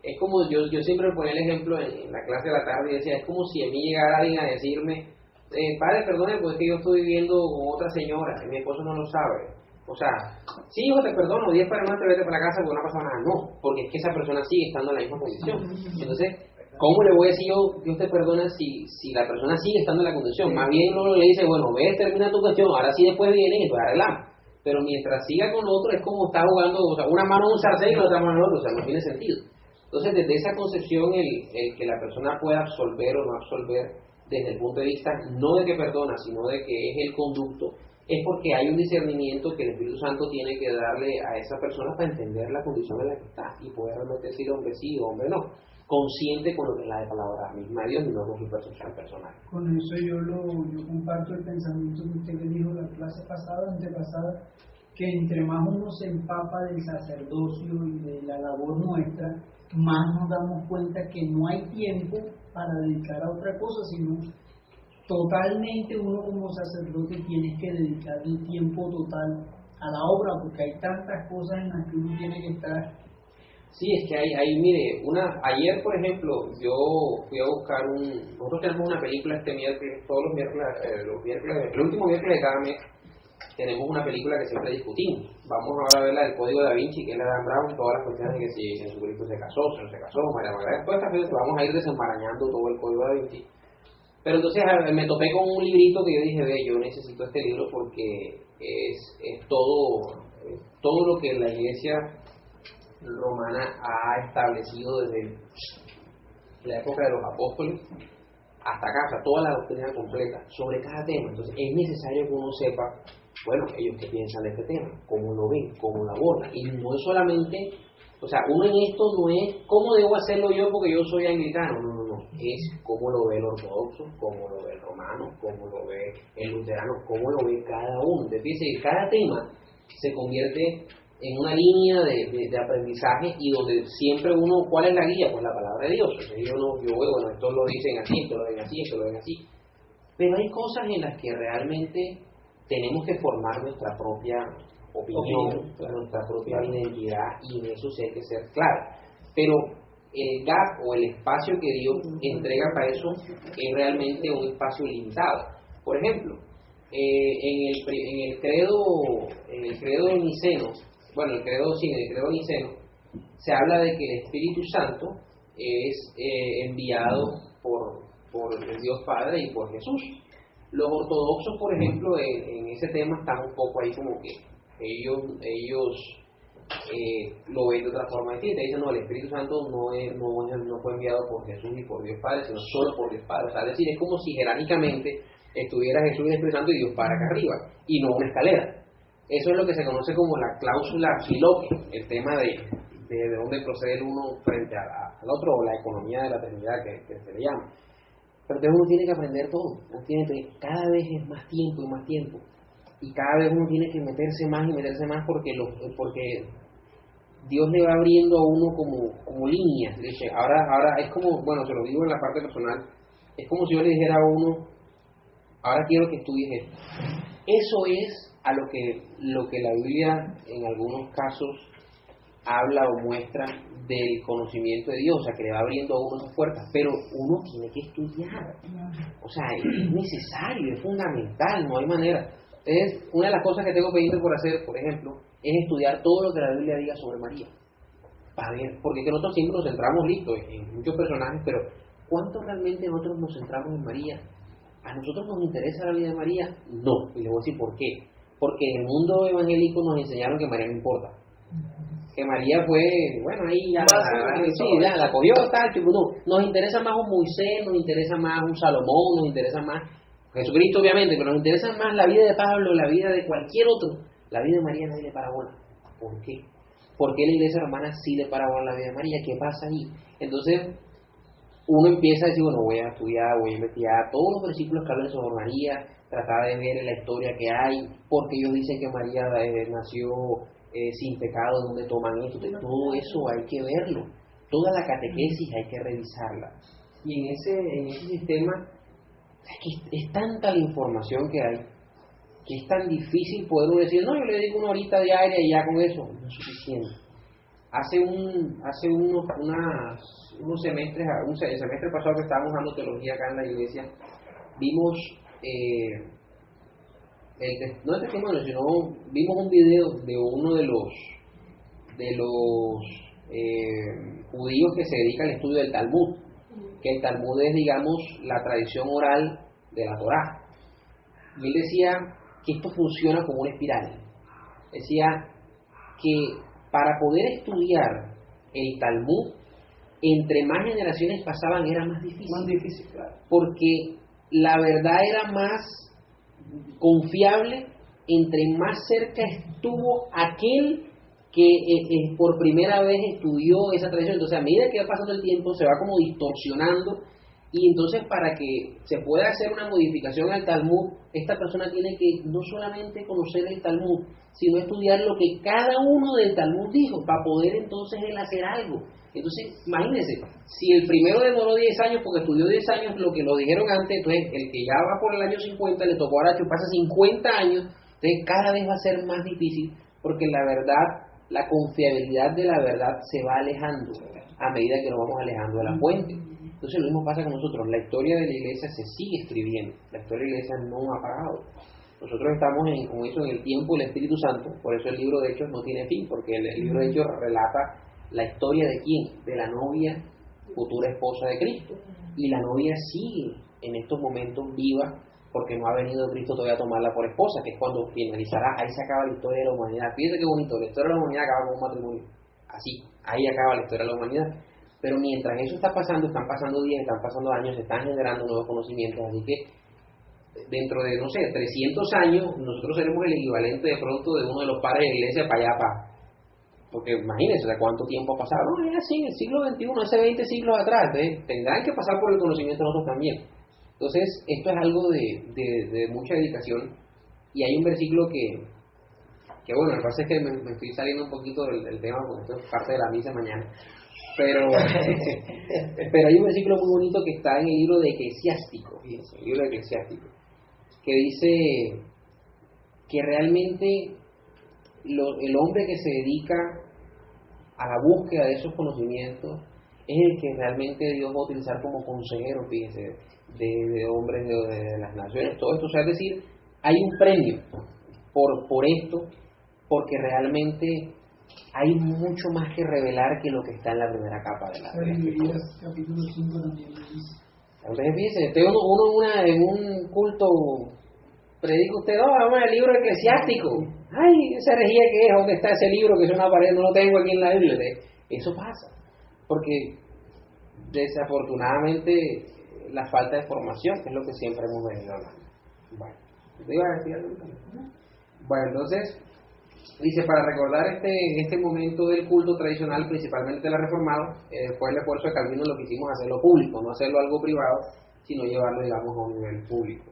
Speaker 1: es como, yo siempre ponía el ejemplo en la clase de la tarde y decía, es como si a mí llegara alguien a decirme, padre, perdone, pues es que yo estoy viviendo con otra señora y mi esposo no lo sabe. O sea, sí, hijo, te perdono, 10 para más, te vete para la casa porque no pasa nada. No, porque es que esa persona sigue estando en la misma condición. Entonces, ¿cómo le voy a decir yo, Dios te perdona, si la persona sigue estando en la condición? Más bien uno le dice, bueno, ves, termina tu cuestión, ahora sí después viene y pues arreglamos. Pero mientras siga con otro es como está jugando, o sea, una mano en un sartén y la otra mano en el otro, o sea, no tiene sentido. Entonces, desde esa concepción, el que la persona pueda absolver o no absolver, desde el punto de vista no de que perdona, sino de que es el conducto, es porque hay un discernimiento que el Espíritu Santo tiene que darle a esa persona para entender la condición en la que está y poder realmente decir hombre sí o hombre no, consciente con lo que es la palabra misma de Dios y no con su percepción personal.
Speaker 2: Con eso yo comparto el pensamiento que usted le dijo la clase antepasada, que entre más uno se empapa del sacerdocio y de la labor nuestra, más nos damos cuenta que no hay tiempo para dedicar a otra cosa, sino totalmente uno como sacerdote tiene que dedicar el tiempo total a la obra, porque hay tantas cosas en las que uno tiene que estar.
Speaker 1: Sí, es que mire, ayer por ejemplo, yo fui a buscar nosotros tenemos una película este miércoles, todos los miércoles, el último miércoles de cada mes, tenemos una película que siempre discutimos. Vamos ahora a ver la del Código Da Vinci, que es la de Dan Brown, todas las cuestiones de que si Jesucristo se casó, si no se casó, María Magdalena, todas estas cosas que vamos a ir desenmarañando todo el Código Da Vinci. Pero entonces me topé con un librito que yo dije, yo necesito este libro porque es todo lo que la Iglesia romana ha establecido desde la época de los apóstoles hasta acá, o sea, toda la doctrina completa sobre cada tema. Entonces es necesario que uno sepa, bueno, ellos qué piensan de este tema, cómo lo ven, cómo lo abordan. Y no es solamente, o sea, uno en esto no es cómo debo hacerlo yo porque yo soy anglicano, no, es cómo lo ve el ortodoxo, cómo lo ve el romano, cómo lo ve el luterano, cómo lo ve cada uno. Entonces fíjense que cada tema se convierte en una línea de aprendizaje y donde siempre uno, ¿cuál es la guía? Pues la palabra de Dios. Entonces yo veo, bueno, esto lo dicen así, esto lo ven así, esto lo ven así. Pero hay cosas en las que realmente tenemos que formar nuestra propia opinión, nuestra propia identidad, y en eso sí hay que ser claro. Pero el gap o el espacio que Dios entrega para eso es realmente un espacio limitado. Por ejemplo, en el credo niceno, en el credo niceno se habla de que el Espíritu Santo es enviado por el Dios Padre y por Jesús. Los ortodoxos, por ejemplo, en ese tema están un poco ahí como que ellos lo ven de otra forma distinta. Dicen, no, el Espíritu Santo no fue enviado por Jesús y por Dios Padre, sino solo por Dios Padre. O sea, es decir, es como si jerárquicamente estuviera Jesús y el Espíritu Santo y Dios Padre acá arriba, y no una escalera. Eso es lo que se conoce como la cláusula filoque, el tema de dónde procede el uno frente al otro, o la economía de la Trinidad que se le llama. Pero entonces uno tiene que aprender todo, cada vez es más tiempo y más tiempo, y cada vez uno tiene que meterse más y meterse más porque Dios le va abriendo a uno como líneas. Dice, ahora es como, bueno, se lo digo en la parte personal, es como si yo le dijera a uno, ahora quiero que estudies esto. Eso es a lo que la Biblia en algunos casos habla o muestra del conocimiento de Dios, o sea, que le va abriendo a uno esas puertas, pero uno tiene que estudiar, o sea, es necesario, es fundamental, no hay manera. Entonces, una de las cosas que tengo pendiente por hacer, por ejemplo, es estudiar todo lo que la Biblia diga sobre María, para ver, porque que nosotros siempre nos centramos, listo, en muchos personajes, pero ¿cuánto realmente nosotros nos centramos en María? ¿A nosotros nos interesa la vida de María? No, y les voy a decir por qué. Porque en el mundo evangélico nos enseñaron que María no importa. Que María fue, bueno, ahí ya, la cogió, tal, tipo, no. Nos interesa más un Moisés, nos interesa más un Salomón, nos interesa más Jesucristo, obviamente, pero nos interesa más la vida de Pablo, la vida de cualquier otro. La vida de María nadie le para bola. ¿Por qué? ¿Por qué la iglesia romana sí le para bola la vida de María? ¿Qué pasa ahí? Entonces, uno empieza a decir, bueno, voy a estudiar, voy a investigar todos los versículos que hablan sobre María, tratar de ver la historia que hay, porque ellos dicen que María nació sin pecado, donde toman esto, todo eso hay que verlo, toda la catequesis hay que revisarla. Y en ese sistema es tanta la información que hay, que es tan difícil poder uno decir, no, yo le dedico una horita diaria y ya con eso, no es suficiente. Hace unos semestres, el semestre pasado que estábamos dando teología acá en la iglesia, vimos, no el testimonio, sino vimos un video de uno de los judíos que se dedica al estudio del Talmud, que el Talmud es, digamos, la tradición oral de la Torá. Y él decía que esto funciona como una espiral. Decía que para poder estudiar el Talmud, entre más generaciones pasaban era más difícil.
Speaker 3: Más difícil, claro.
Speaker 1: Porque la verdad era más confiable entre más cerca estuvo aquel que por primera vez estudió esa tradición. Entonces, a medida que va pasando el tiempo, se va como distorsionando, y entonces para que se pueda hacer una modificación al Talmud, esta persona tiene que no solamente conocer el Talmud, sino estudiar lo que cada uno del Talmud dijo, para poder entonces él hacer algo. Entonces, imagínense, si el primero demoró 10 años porque estudió 10 años lo que lo dijeron antes, entonces el que ya va por el año 50 le tocó ahora chuparse 50 años, entonces cada vez va a ser más difícil, porque la verdad, la confiabilidad de la verdad se va alejando a medida que nos vamos alejando de la fuente. Entonces lo mismo pasa con nosotros, la historia de la iglesia se sigue escribiendo, la historia de la iglesia no ha parado. Nosotros estamos con eso en el tiempo del Espíritu Santo, por eso el libro de Hechos no tiene fin, porque el libro de Hechos relata la historia de quién, de la novia, futura esposa de Cristo, y la novia sigue en estos momentos viva, porque no ha venido Cristo todavía a tomarla por esposa, que es cuando finalizará, ahí se acaba la historia de la humanidad. Fíjense qué bonito, la historia de la humanidad acaba con un matrimonio, así, ahí acaba la historia de la humanidad. Pero mientras eso está pasando, están pasando días, están pasando años, se están generando nuevos conocimientos, así que dentro de, no sé, 300 años, nosotros seremos el equivalente de pronto de uno de los padres de la iglesia para allá, porque imagínense, ¿de cuánto tiempo ha pasado? No, es así, el siglo XXI, hace 20 siglos atrás, tendrán que pasar por el conocimiento nosotros también. Entonces, esto es algo de mucha dedicación, y hay un versículo que bueno, lo que pasa es que me estoy saliendo un poquito del tema, porque esto es parte de la misa mañana, pero hay un versículo muy bonito que está en el libro de Eclesiástico, fíjense, el libro de Eclesiástico, que dice que realmente el hombre que se dedica a la búsqueda de esos conocimientos es el que realmente Dios va a utilizar como consejero, fíjense, de hombres de las naciones, todo esto. O sea, es decir, hay un premio por esto, porque realmente hay mucho más que revelar que lo que está en la primera capa de la Escritura.
Speaker 2: Capítulo 5 también lo dice.
Speaker 1: Entonces, fíjense, uno en un culto predica usted, no, vamos al libro eclesiástico. Ay, esa herejía que es, ¿dónde está ese libro que es una pared? No lo tengo aquí en la Biblia. Eso pasa, porque desafortunadamente la falta de formación es lo que siempre hemos venido hablando. Bueno, ¿te iba a decir algo? Bueno, entonces, dice, para recordar este momento del culto tradicional, principalmente de la reformada, después del esfuerzo de Calvino lo que hicimos hacerlo público, no hacerlo algo privado, sino llevarlo, digamos, a un nivel público.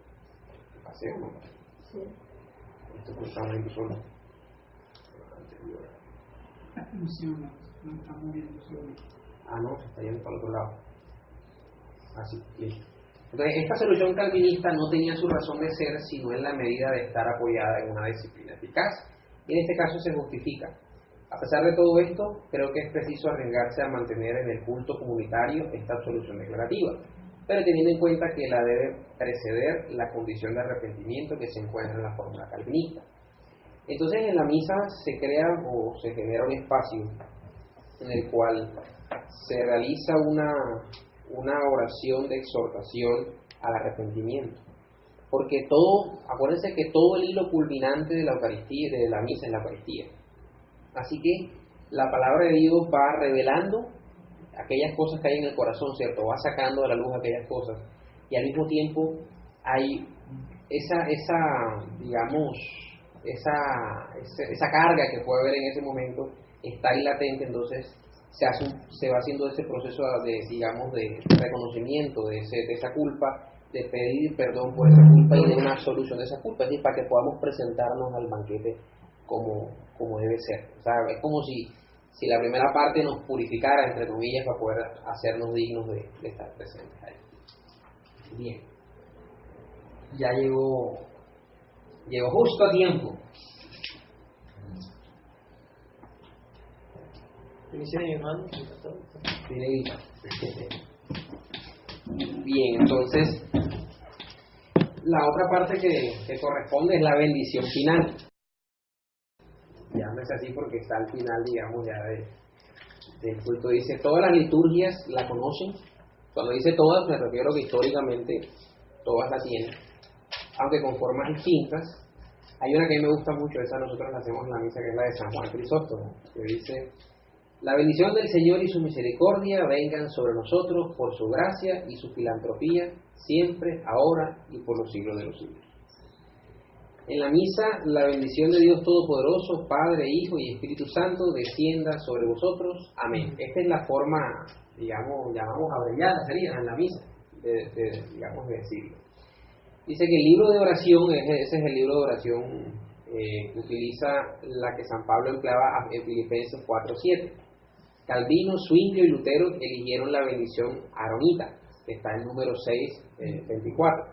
Speaker 1: ¿Paseo o no? Sí. Esto es justamente solo.
Speaker 2: Funciona, no está moviendo solo.
Speaker 1: Ah, no, se está yendo para el otro lado. Así, bien. Entonces, esta solución calvinista no tenía su razón de ser, sino en la medida de estar apoyada en una disciplina eficaz. Y en este caso se justifica. A pesar de todo esto, creo que es preciso arriesgarse a mantener en el culto comunitario esta absolución declarativa, pero teniendo en cuenta que la debe preceder la condición de arrepentimiento que se encuentra en la fórmula calvinista. Entonces, en la misa se crea o se genera un espacio en el cual se realiza una oración de exhortación al arrepentimiento. Porque acuérdense que todo el hilo culminante de la Eucaristía, de la misa, es la Eucaristía. Así que la palabra de Dios va revelando aquellas cosas que hay en el corazón, ¿cierto? Va sacando a la luz aquellas cosas. Y al mismo tiempo hay esa carga que puede haber en ese momento, está ahí latente, entonces se va haciendo ese proceso de reconocimiento de esa culpa, de pedir perdón por esa culpa y de una absolución de esa culpa, es decir, para que podamos presentarnos al banquete como debe ser. O sea, es como si la primera parte nos purificara, entre comillas, para poder hacernos dignos de estar presentes ahí. Bien. Ya llegó justo a tiempo. Bien, entonces la otra parte que corresponde es la bendición final. Llámese así porque está al final, digamos, ya del culto. Dice, todas las liturgias la conocen. Cuando dice todas, me refiero que históricamente todas la tienen, aunque con formas distintas. Hay una que a mí me gusta mucho, esa nosotros la hacemos en la misa, que es la de San Juan Crisóstomo, que dice, la bendición del Señor y su misericordia vengan sobre nosotros por su gracia y su filantropía, siempre, ahora y por los siglos de los siglos. En la misa, la bendición de Dios Todopoderoso, Padre, Hijo y Espíritu Santo, descienda sobre vosotros. Amén. Esta es la forma, digamos, llamamos abreviada, sería en la misa, digamos, de decirlo. Dice que el libro de oración, ese es el libro de oración que utiliza la que San Pablo empleaba en Filipenses 4:7. Calvino, Zwinglio y Lutero eligieron la bendición aronita, que está en número 6:24,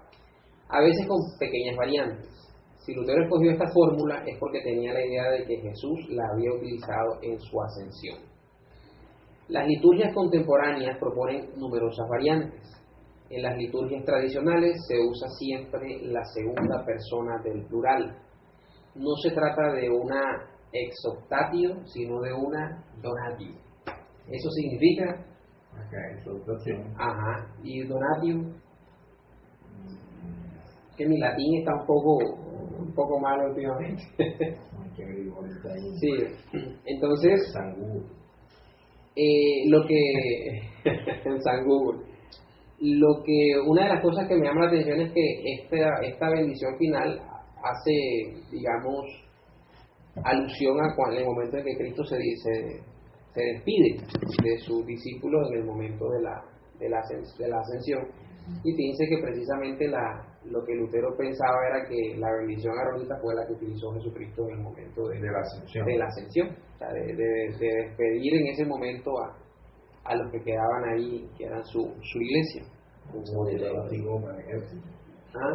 Speaker 1: a veces con pequeñas variantes. Si Lutero escogió esta fórmula es porque tenía la idea de que Jesús la había utilizado en su ascensión. Las liturgias contemporáneas proponen numerosas variantes. En las liturgias tradicionales se usa siempre la segunda persona del plural. No se trata de una exoptatio, sino de una donatio. Eso significa...
Speaker 4: Acá, exaltación.
Speaker 1: Ajá, y donatio, que mi latín está un poco malo últimamente. Sí, entonces...
Speaker 4: San Google.
Speaker 1: Lo que... en San Google. Una de las cosas que me llama la atención es que esta bendición final hace, digamos, alusión a el momento en que Cristo se despide de sus discípulos en el momento de la ascensión. Y fíjense que precisamente lo que Lutero pensaba era que la bendición aronita fue la que utilizó Jesucristo en el momento de la ascensión. O sea, de despedir en ese momento a los que quedaban ahí, que eran su iglesia. ¿Ah?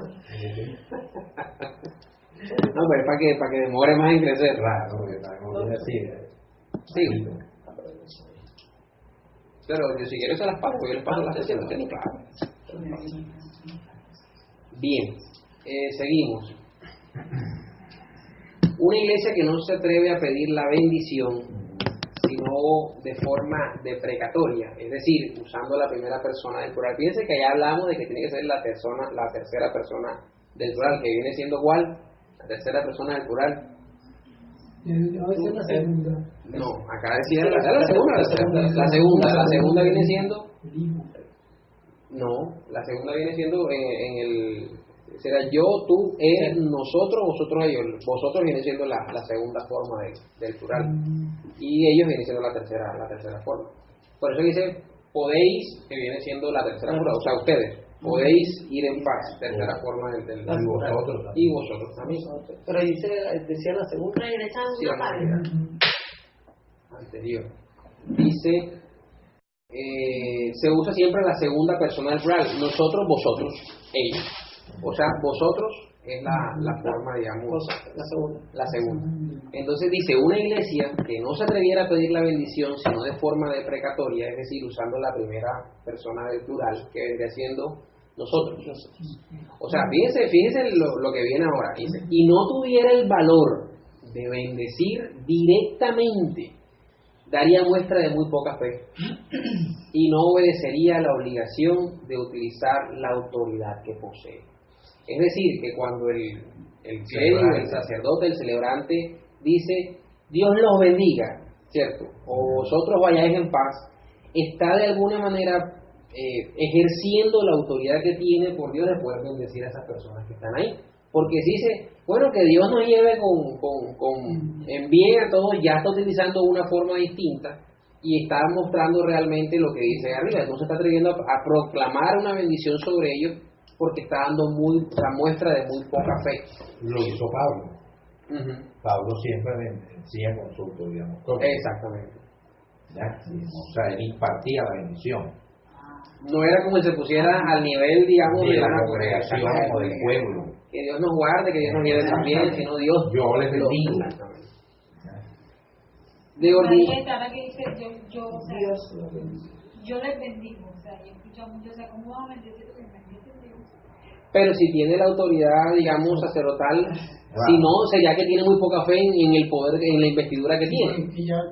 Speaker 1: No, pero es para que demore más en crecer.
Speaker 4: Claro, porque
Speaker 1: sí. Pero yo si quiero se las paso, yo les paso las sesiones, claro. Bien, seguimos. Una iglesia que no se atreve a pedir la bendición sino de forma deprecatoria, es decir, usando la primera persona del plural. Fíjense que ya hablamos de que tiene que ser la tercera persona del plural, que viene siendo ¿cuál? La tercera persona del plural.
Speaker 2: No, esa es la segunda.
Speaker 1: No, acá decía la segunda viene siendo,
Speaker 2: El hijo.
Speaker 1: no, la segunda viene siendo en el, será yo, tú, él, nosotros, vosotros, ellos. Vosotros viene siendo la segunda forma del plural. Y ellos vienen siendo la tercera forma. Por eso dice, podéis, que viene siendo la tercera forma, o sea, ustedes, podéis ir en paz, tercera forma del
Speaker 4: Y vosotros también.
Speaker 1: y vosotros también.
Speaker 3: Pero decía la segunda.
Speaker 5: Regresando
Speaker 1: Sí,
Speaker 5: una parte.
Speaker 1: anterior. Dice, se usa siempre la segunda persona del plural, nosotros, vosotros, ellos. O sea, vosotros es la forma, digamos, la segunda. Entonces dice, una iglesia que no se atreviera a pedir la bendición sino de forma deprecatoria, es decir, usando la primera persona del plural, que vendría siendo nosotros. O sea, fíjense lo que viene ahora. Dice, y no tuviera el valor de bendecir directamente, daría muestra de muy poca fe y no obedecería a la obligación de utilizar la autoridad que posee. Es decir, que cuando el clérigo, el sacerdote, el celebrante dice, Dios los bendiga, ¿cierto? O vosotros vayáis en paz, está de alguna manera ejerciendo la autoridad que tiene por Dios de poder bendecir a esas personas que están ahí. Porque si dice, bueno, que Dios nos lleve en bien a todos, ya está utilizando una forma distinta y está mostrando realmente lo que dice arriba. No se está atreviendo a proclamar una bendición sobre ellos porque está dando la muestra de muy poca fe.
Speaker 4: Lo hizo Pablo.
Speaker 1: Uh-huh.
Speaker 4: Pablo siempre decía con su autoridad moscovita.
Speaker 1: Exactamente.
Speaker 4: ¿Ya? O sea, él impartía la bendición.
Speaker 1: No era como si se pusiera al nivel, digamos,
Speaker 4: De la
Speaker 1: una
Speaker 4: congregación o del pueblo.
Speaker 1: Que Dios nos guarde, que Dios nos lleve también, sino Dios.
Speaker 4: Yo les bendigo.
Speaker 1: Exactamente. De orden.
Speaker 5: Ahora que dice o sea, yo les bendigo, o sea, yo he escuchado mucho, o sea, ¿cómo vamos a bendecir que me bendice Dios?
Speaker 1: Pero si tiene la autoridad, digamos, sacerdotal, si no, sería que tiene muy poca fe en el poder, en la investidura que tiene.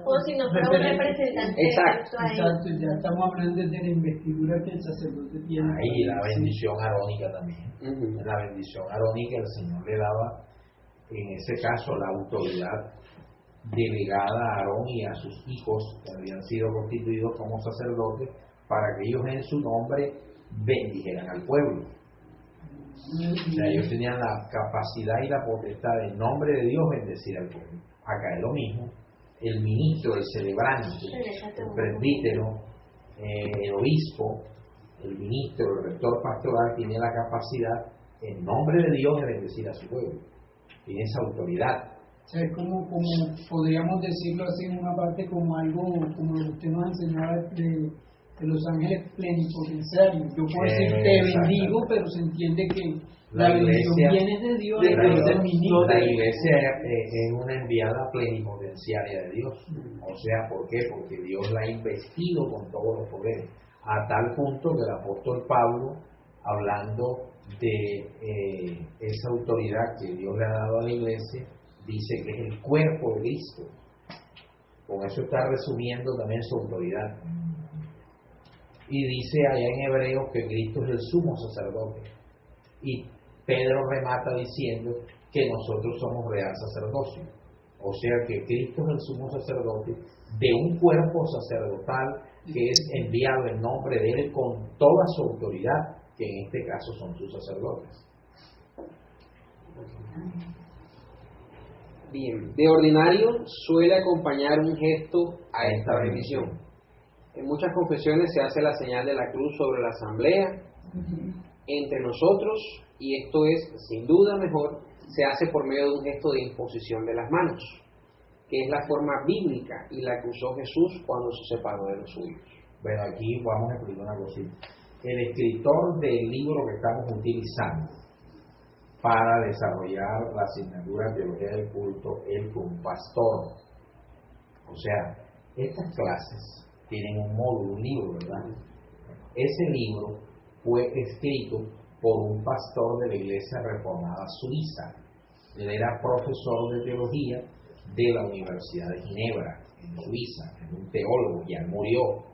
Speaker 5: O si no fuera un representante.
Speaker 1: Exacto.
Speaker 2: Exacto, ya estamos hablando de la investidura que el sacerdote tiene.
Speaker 4: Ahí la bendición arónica también.
Speaker 1: Uh-huh.
Speaker 4: La bendición arónica el Señor le daba, en ese caso, la autoridad delegada a Aarón y a sus hijos que habían sido constituidos como sacerdotes para que ellos en su nombre bendijeran al pueblo. O sea, ellos tenían la capacidad y la potestad en nombre de Dios bendecir al pueblo. Acá es lo mismo. El ministro, el celebrante, el presbítero, el obispo, el ministro, el rector pastoral tiene la capacidad en nombre de Dios de bendecir a su pueblo. Tiene esa autoridad.
Speaker 2: O sea, es como podríamos decirlo así en una parte como algo, como lo que usted nos enseñaba de los ángeles plenipotenciarios. Yo puedo decir te bendigo, pero se entiende que la bendición viene de Dios, del ministro.
Speaker 4: La iglesia es una enviada plenipotenciaria de Dios. O sea, ¿por qué? Porque Dios la ha investido con todos los poderes. A tal punto que el apóstol Pablo, hablando de esa autoridad que Dios le ha dado a la iglesia, dice que es el cuerpo de Cristo. Con eso está resumiendo también su autoridad. Y dice allá en Hebreos que Cristo es el sumo sacerdote. Y Pedro remata diciendo que nosotros somos real sacerdocio. O sea que Cristo es el sumo sacerdote de un cuerpo sacerdotal que es enviado en nombre de Él con toda su autoridad, que en este caso son sus sacerdotes.
Speaker 1: Bien, de ordinario suele acompañar un gesto a esta bendición. En muchas confesiones se hace la señal de la cruz sobre la asamblea entre nosotros, y esto es, sin duda mejor, se hace por medio de un gesto de imposición de las manos, que es la forma bíblica y la que usó Jesús cuando se separó de los suyos.
Speaker 4: Bueno, aquí vamos a explicar una cosita. El escritor del libro que estamos utilizando para desarrollar la asignatura de Teología del Culto, él fue un pastor. O sea, estas clases tienen un módulo, un libro, ¿verdad? Ese libro fue escrito por un pastor de la Iglesia Reformada Suiza. Él era profesor de teología de la Universidad de Ginebra, en Suiza, es un teólogo, ya murió.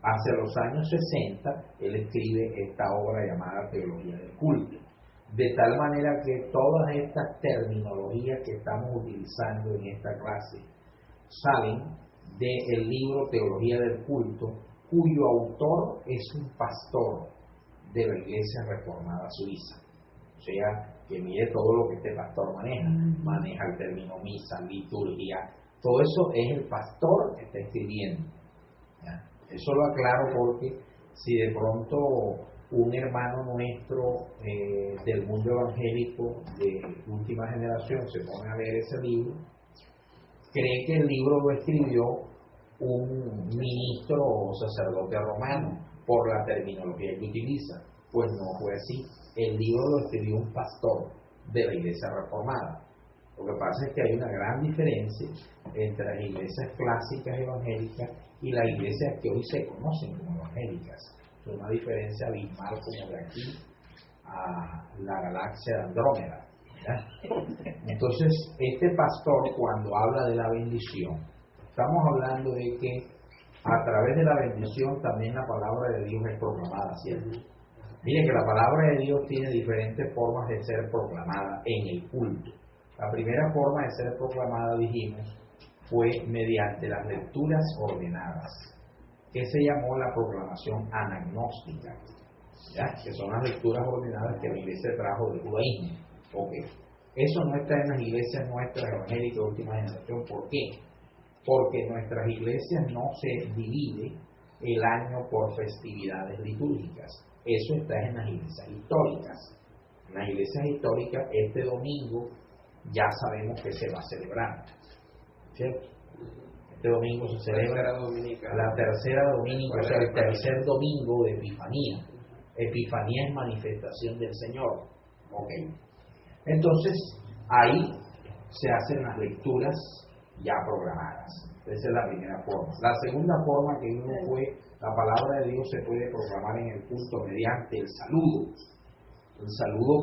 Speaker 4: Hacia los años 60, él escribe esta obra llamada Teología del Culto, De tal manera que todas estas terminologías que estamos utilizando en esta clase salen del libro Teología del Culto, cuyo autor es un pastor de la Iglesia Reformada Suiza. O sea, que mire todo lo que este pastor maneja. Maneja el término misa, liturgia, todo eso es el pastor que está escribiendo. ¿Ya? Eso lo aclaro porque si de pronto un hermano nuestro del mundo evangélico de última generación se pone a leer ese libro, cree que el libro lo escribió un ministro o sacerdote romano por la terminología que utiliza. Pues no fue así. El libro lo escribió un pastor de la Iglesia Reformada. Lo que pasa es que hay una gran diferencia entre las iglesias clásicas evangélicas y las iglesias que hoy se conocen como evangélicas. Es una diferencia abismal como de aquí a la galaxia de Andrómeda, ¿ya? Entonces, este pastor, cuando habla de la bendición, estamos hablando de que a través de la bendición también la palabra de Dios es proclamada, ¿cierto? Mire que la palabra de Dios tiene diferentes formas de ser proclamada en el culto. La primera forma de ser proclamada, dijimos, fue mediante las lecturas ordenadas, que se llamó la proclamación anagnóstica, ¿ya? Que son las lecturas ordenadas que la iglesia trajo del judaísmo. Okay. Eso no está en las iglesias nuestras evangélicas de última generación. ¿Por qué? Porque en nuestras iglesias no se divide el año por festividades litúrgicas. Eso está en las iglesias históricas. En las iglesias históricas, este domingo ya sabemos que se va a celebrar, ¿cierto? Este domingo se celebra la tercera domingo, o sea, el tercer domingo de Epifanía. Epifanía es manifestación del Señor. Okay. Entonces, ahí se hacen las lecturas ya programadas. Esa es la primera forma. La segunda forma que vimos fue la palabra de Dios se puede proclamar en el culto mediante el saludo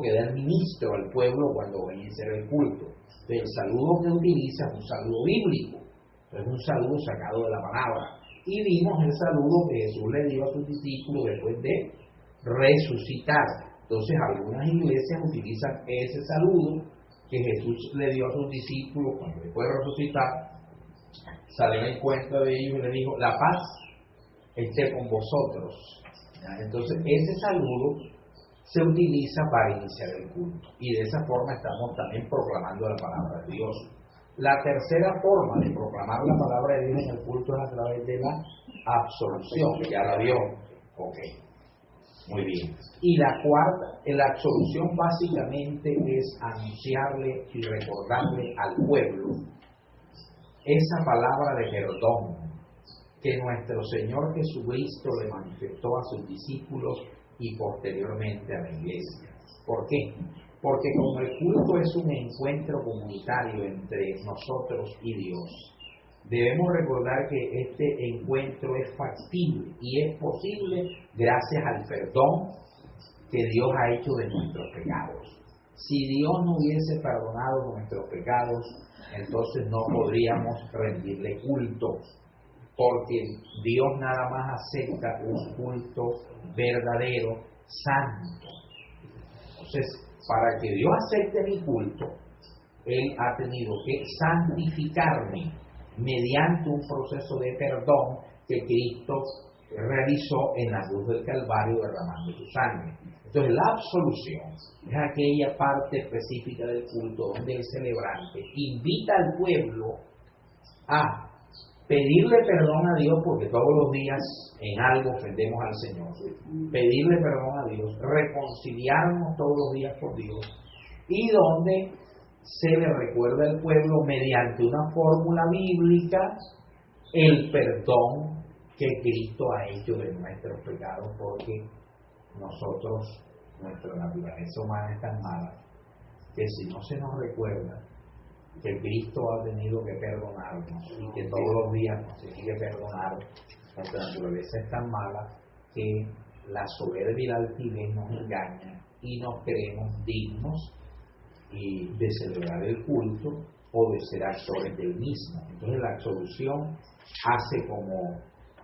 Speaker 4: que da el ministro al pueblo cuando va a iniciar el culto. El saludo que utiliza es un saludo bíblico, es un saludo sacado de la palabra. Y vimos el saludo que Jesús le dio a sus discípulos después de resucitar. Entonces algunas iglesias utilizan ese saludo que Jesús le dio a sus discípulos cuando después de resucitar, salió al encuentro de ellos y le dijo: la paz esté con vosotros. Entonces ese saludo se utiliza para iniciar el culto y de esa forma estamos también proclamando la palabra de Dios. La tercera forma de proclamar la palabra de Dios en el culto es a través de la absolución. Ya la vio. Ok, muy bien. Y la cuarta, la absolución básicamente es anunciarle y recordarle al pueblo esa palabra de perdón que nuestro Señor Jesucristo le manifestó a sus discípulos y posteriormente a la iglesia. ¿Por qué? Porque como el culto es un encuentro comunitario entre nosotros y Dios, debemos recordar que este encuentro es factible y es posible gracias al perdón que Dios ha hecho de nuestros pecados. Si Dios no hubiese perdonado nuestros pecados, entonces no podríamos rendirle culto, porque Dios nada más acepta un culto verdadero, santo. Entonces, para que Dios acepte mi culto, Él ha tenido que santificarme mediante un proceso de perdón que Cristo realizó en la cruz del Calvario derramando su sangre. Entonces, la absolución es aquella parte específica del culto donde el celebrante invita al pueblo a pedirle perdón a Dios, porque todos los días en algo ofendemos al Señor, pedirle perdón a Dios, reconciliarnos todos los días con Dios, y donde se le recuerda al pueblo mediante una fórmula bíblica el perdón que Cristo ha hecho de nuestros pecados, porque nosotros, nuestra naturaleza humana es tan mala que si no se nos recuerda que Cristo ha tenido que perdonarnos y que todos los días nos tiene que perdonar, nuestra naturaleza es tan mala que la soberbia y la altivez nos engañan y nos creemos dignos de celebrar el culto o de ser actores del mismo. Entonces la absolución hace como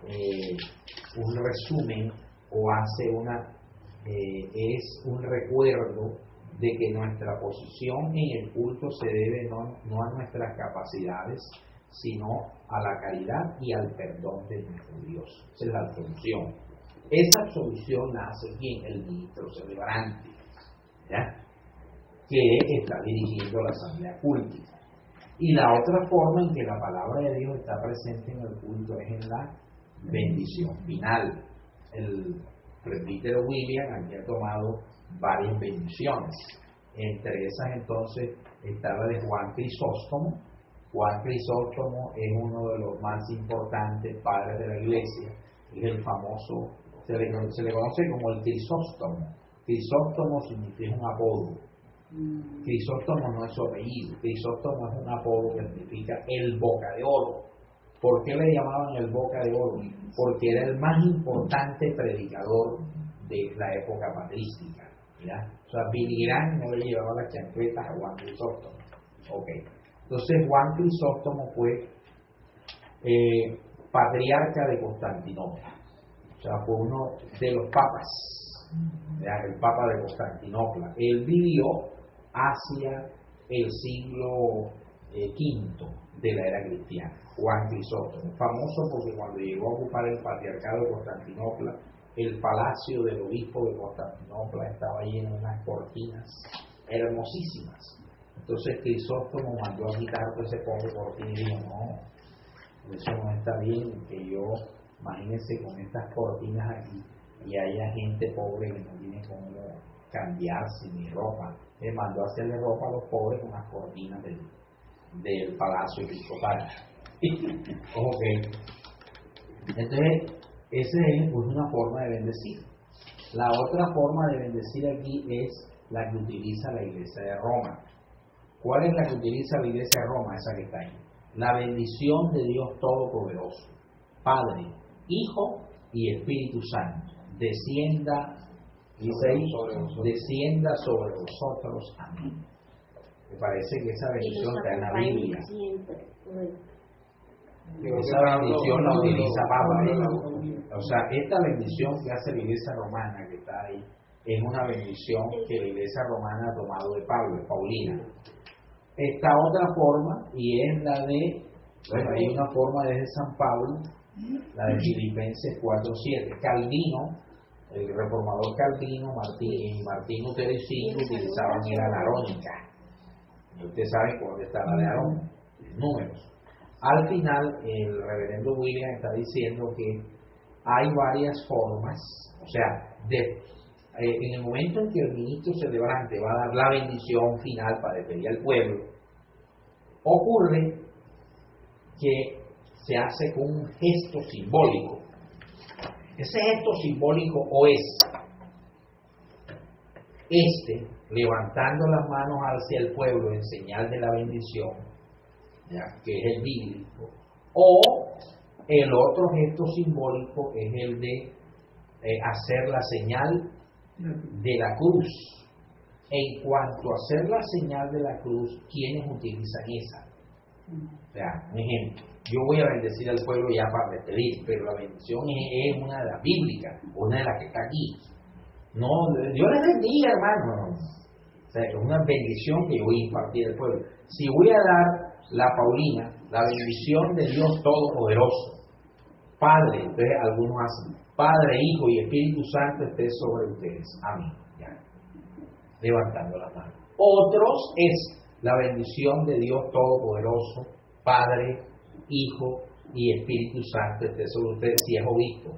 Speaker 4: un resumen o hace es un recuerdo de que nuestra posición en el culto se debe no a nuestras capacidades, sino a la caridad y al perdón de nuestro Dios. Esa es la absolución. Esa absolución la hace quien, el ministro celebrante, ¿ya?, que está dirigiendo la asamblea cultica. Y la otra forma en que la palabra de Dios está presente en el culto es en la bendición final. El presbítero William aquí ha tomado varias bendiciones. Entre esas entonces está la de Juan Crisóstomo. Juan Crisóstomo es uno de los más importantes padres de la iglesia. Es el famoso, se le conoce como el Crisóstomo. Crisóstomo significa un apodo. Crisóstomo no es su apellido. Crisóstomo es un apodo que significa el boca de oro. ¿Por qué le llamaban el boca de oro? Porque era el más importante predicador de la época patrística. ¿Ya? O sea, Billy Graham no le llevaba las chancletas a Juan Crisóstomo. Okay. Entonces Juan Crisóstomo fue patriarca de Constantinopla. O sea, fue uno de los papas, ¿ya?, el papa de Constantinopla. Él vivió hacia el siglo V de la era cristiana. Juan Crisóstomo, famoso porque cuando llegó a ocupar el patriarcado de Constantinopla, el palacio del obispo de Constantinopla estaba lleno de unas cortinas hermosísimas. Entonces Crisóstomo mandó a quitar ese pobre cortina y dijo: no, eso no está bien, que yo, imagínense con estas cortinas aquí, y haya gente pobre que no tiene cómo cambiarse ni ropa. Le mandó a hacerle ropa a los pobres con las cortinas del palacio episcopal. Ok. Entonces, esa es una forma de bendecir. La otra forma de bendecir aquí es la que utiliza la Iglesia de Roma. ¿Cuál es la que utiliza la Iglesia de Roma? Esa que está ahí. La bendición de Dios Todopoderoso, Padre, Hijo y Espíritu Santo, descienda, dice ahí, descienda sobre vosotros. Amén. Me parece que esa bendición está en la Biblia. Esa bendición la utiliza Pablo. O sea, esta bendición que hace la Iglesia Romana, que está ahí, es una bendición que la Iglesia Romana ha tomado de Pablo, de Paulina. Esta otra forma, y es la de, bueno, hay una forma desde San Pablo, la de Filipenses 4:7. Calvino, el reformador Calvino, Martín Lutero y Cinco utilizaban la arónica. Y usted sabe cuál está la de Aarón, números. Al final, el reverendo William está diciendo que hay varias formas, o sea, en el momento en que el ministro celebrante va a dar la bendición final para despedir al pueblo, ocurre que se hace con un gesto simbólico. Ese gesto simbólico o es levantando las manos hacia el pueblo en señal de la bendición, ¿ya?, que es el bíblico, o el otro gesto simbólico es el de hacer la señal de la cruz. En cuanto a hacer la señal de la cruz, ¿quiénes utilizan esa? O sea, un ejemplo, yo voy a bendecir al pueblo ya para despedir, pero la bendición es una de las bíblicas, una de las que está aquí. No, Dios les bendiga, hermano. O sea, es una bendición que yo voy a impartir al pueblo. Si voy a dar la Paulina, la bendición de Dios Todopoderoso, Padre, entonces algunos hacen Padre, Hijo y Espíritu Santo esté sobre ustedes. Amén. Ya. Levantando la mano. Otros es la bendición de Dios Todopoderoso, Padre, Hijo y Espíritu Santo esté sobre ustedes, si es obispo.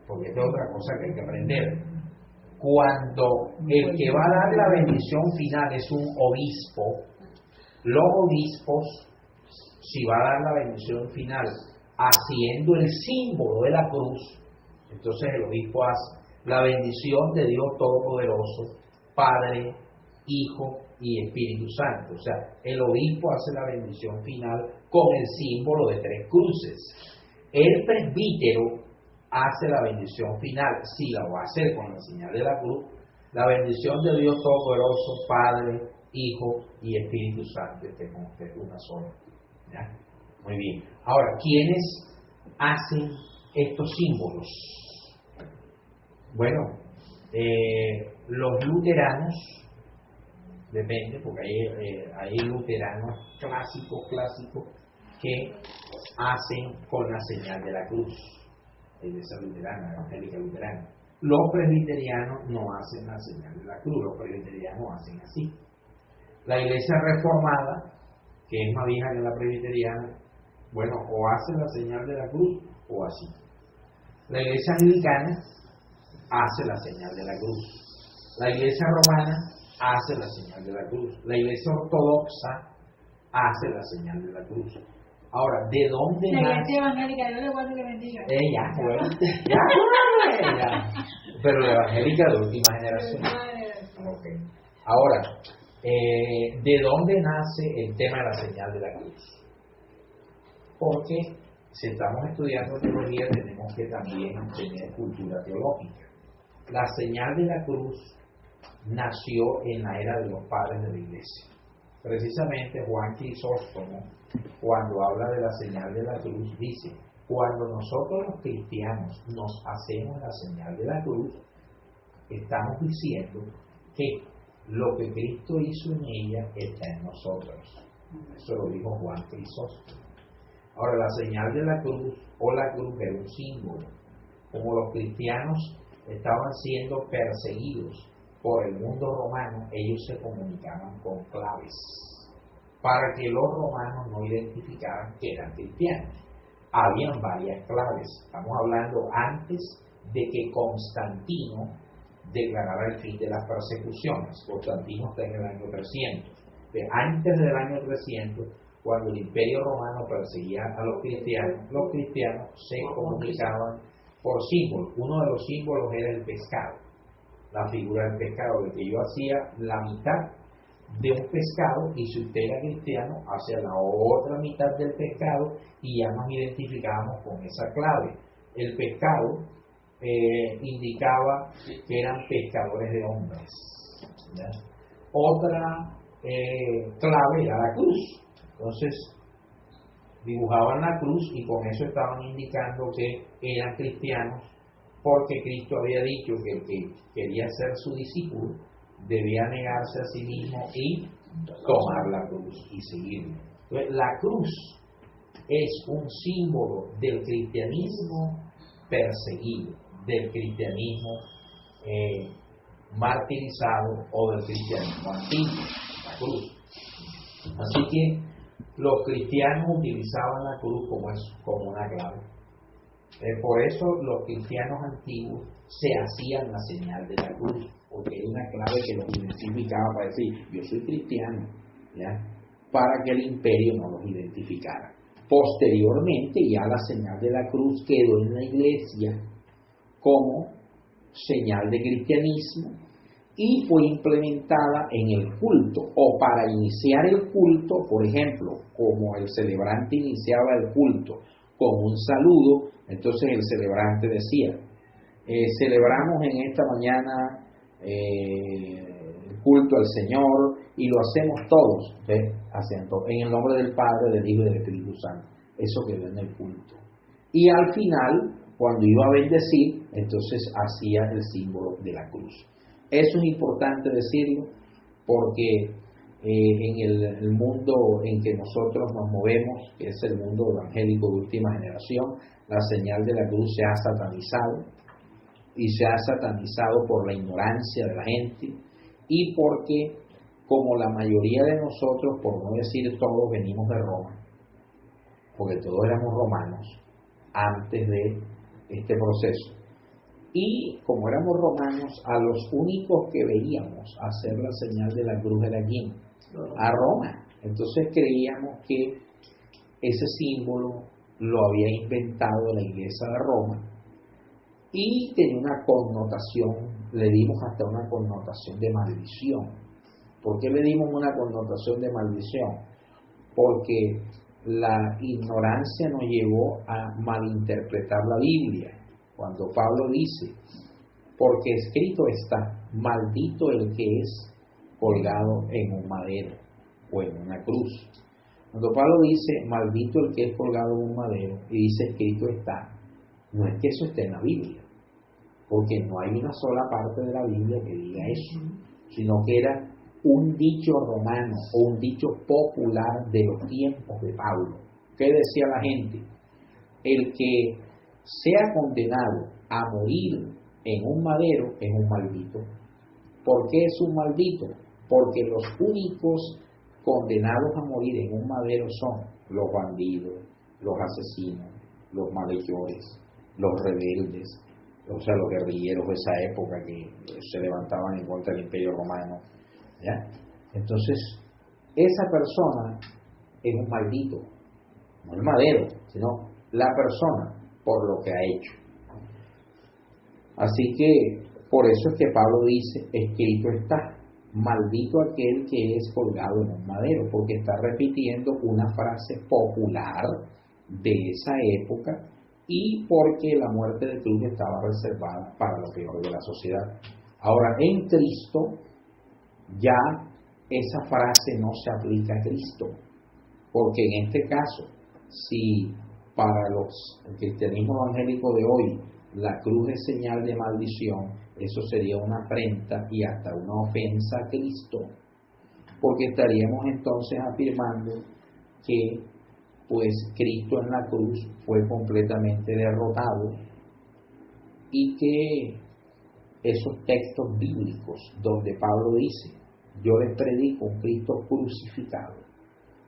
Speaker 4: Porque esta es otra cosa que hay que aprender. Cuando el que va a dar la bendición final es un obispo, los obispos, si va a dar la bendición final haciendo el símbolo de la cruz, entonces el obispo hace la bendición de Dios Todopoderoso, Padre, Hijo y Espíritu Santo. O sea, el obispo hace la bendición final con el símbolo de 3 cruces. El presbítero hace la bendición final, si la va a hacer con la señal de la cruz, la bendición de Dios Todopoderoso, Padre, Hijo y Espíritu Santo, que es una sola. ¿Ya? Muy bien. Ahora, ¿quiénes hacen estos símbolos? Bueno, los luteranos depende, porque hay luteranos clásicos que hacen con la señal de la cruz, la iglesia luterana, evangélica luterana. Los presbiterianos no hacen la señal de la cruz, los presbiterianos hacen así. La iglesia reformada, que es más vieja que la presbiteriana, bueno, o hace la señal de la cruz o así. La iglesia anglicana hace la señal de la cruz. La iglesia romana hace la señal de la cruz. La iglesia ortodoxa hace la señal de la cruz. Ahora, ¿de dónde
Speaker 5: la
Speaker 4: nace?
Speaker 5: iglesia evangélica, Dios le guarde y le bendiga.
Speaker 4: Ya. Pero la evangélica de última generación. Okay. Ahora, ¿de dónde nace el tema de la señal de la cruz? Porque si estamos estudiando teología tenemos que también tener cultura teológica. La señal de la cruz nació en la era de los padres de la iglesia. Precisamente Juan Crisóstomo, cuando habla de la señal de la cruz, dice: cuando nosotros los cristianos nos hacemos la señal de la cruz, estamos diciendo que lo que Cristo hizo en ella está en nosotros. Eso lo dijo Juan Crisóstomo. Ahora, la señal de la cruz o la cruz era un símbolo. Como los cristianos estaban siendo perseguidos por el mundo romano, ellos se comunicaban con claves para que los romanos no identificaran que eran cristianos. Habían varias claves. Estamos hablando antes de que Constantino declarara el fin de las persecuciones. Constantino está en el año 300. Antes del año 300, cuando el Imperio Romano perseguía a los cristianos se comunicaban por símbolos. Uno de los símbolos era el pescado, la figura del pescado, de que yo hacía la mitad de un pescado y si usted era cristiano, hacia la otra mitad del pescado y ya nos identificábamos con esa clave. El pescado indicaba que eran pescadores de hombres, ¿ya? Otra clave era la cruz. Entonces dibujaban la cruz y con eso estaban indicando que eran cristianos, porque Cristo había dicho que el que quería ser su discípulo debía negarse a sí mismo y tomar la cruz y seguirlo. Entonces, la cruz es un símbolo del cristianismo perseguido, del cristianismo martirizado o del cristianismo antiguo, la cruz. Así que los cristianos utilizaban la cruz como una clave. Por eso los cristianos antiguos se hacían la señal de la cruz, porque era una clave que los identificaba para decir: yo soy cristiano, ¿ya? Para que el imperio no los identificara. Posteriormente ya la señal de la cruz quedó en la iglesia como señal de cristianismo y fue implementada en el culto, o para iniciar el culto, por ejemplo, como el celebrante iniciaba el culto con un saludo, entonces el celebrante decía: celebramos en esta mañana el culto al Señor y lo hacemos todos, en el nombre del Padre, del Hijo y del Espíritu Santo. Eso quedó en el culto. Y al final, cuando iba a bendecir, entonces hacía el símbolo de la cruz. Eso es importante decirlo porque en el mundo en que nosotros nos movemos, que es el mundo evangélico de última generación, la señal de la cruz se ha satanizado, y se ha satanizado por la ignorancia de la gente y porque, como la mayoría de nosotros, por no decir todos, venimos de Roma, porque todos éramos romanos antes de este proceso. Y como éramos romanos, a los únicos que veíamos hacer la señal de la cruz era ¿quién? A Roma. Entonces creíamos que ese símbolo lo había inventado la iglesia de Roma y tenía una connotación, le dimos hasta una connotación de maldición. ¿Por qué le dimos una connotación de maldición? Porque la ignorancia nos llevó a malinterpretar la Biblia. Cuando Pablo dice: porque escrito está, maldito el que es colgado en un madero o en una cruz. Cuando Pablo dice maldito el que es colgado en un madero y dice escrito está, no es que eso esté en la Biblia, porque no hay una sola parte de la Biblia que diga eso, sino que era un dicho romano o un dicho popular de los tiempos de Pablo. ¿Qué decía la gente? El que sea condenado a morir en un madero es un maldito. ¿Por qué es un maldito? Porque los únicos condenados a morir en un madero son los bandidos, los asesinos, los malhechores, los rebeldes, o sea, los guerrilleros de esa época que se levantaban en contra del Imperio Romano, ¿ya? Entonces, esa persona es un maldito, no el madero, sino la persona por lo que ha hecho. Así que, por eso es que Pablo dice, escrito está, maldito aquel que es colgado en un madero, porque está repitiendo una frase popular de esa época y porque la muerte de cruz estaba reservada para lo peor de la sociedad. Ahora, en Cristo, ya esa frase no se aplica a Cristo, porque en este caso, si para el cristianismo evangélico de hoy la cruz es señal de maldición, eso sería una afrenta y hasta una ofensa a Cristo, porque estaríamos entonces afirmando que pues Cristo en la cruz fue completamente derrotado y que esos textos bíblicos donde Pablo dice yo les predico un Cristo crucificado,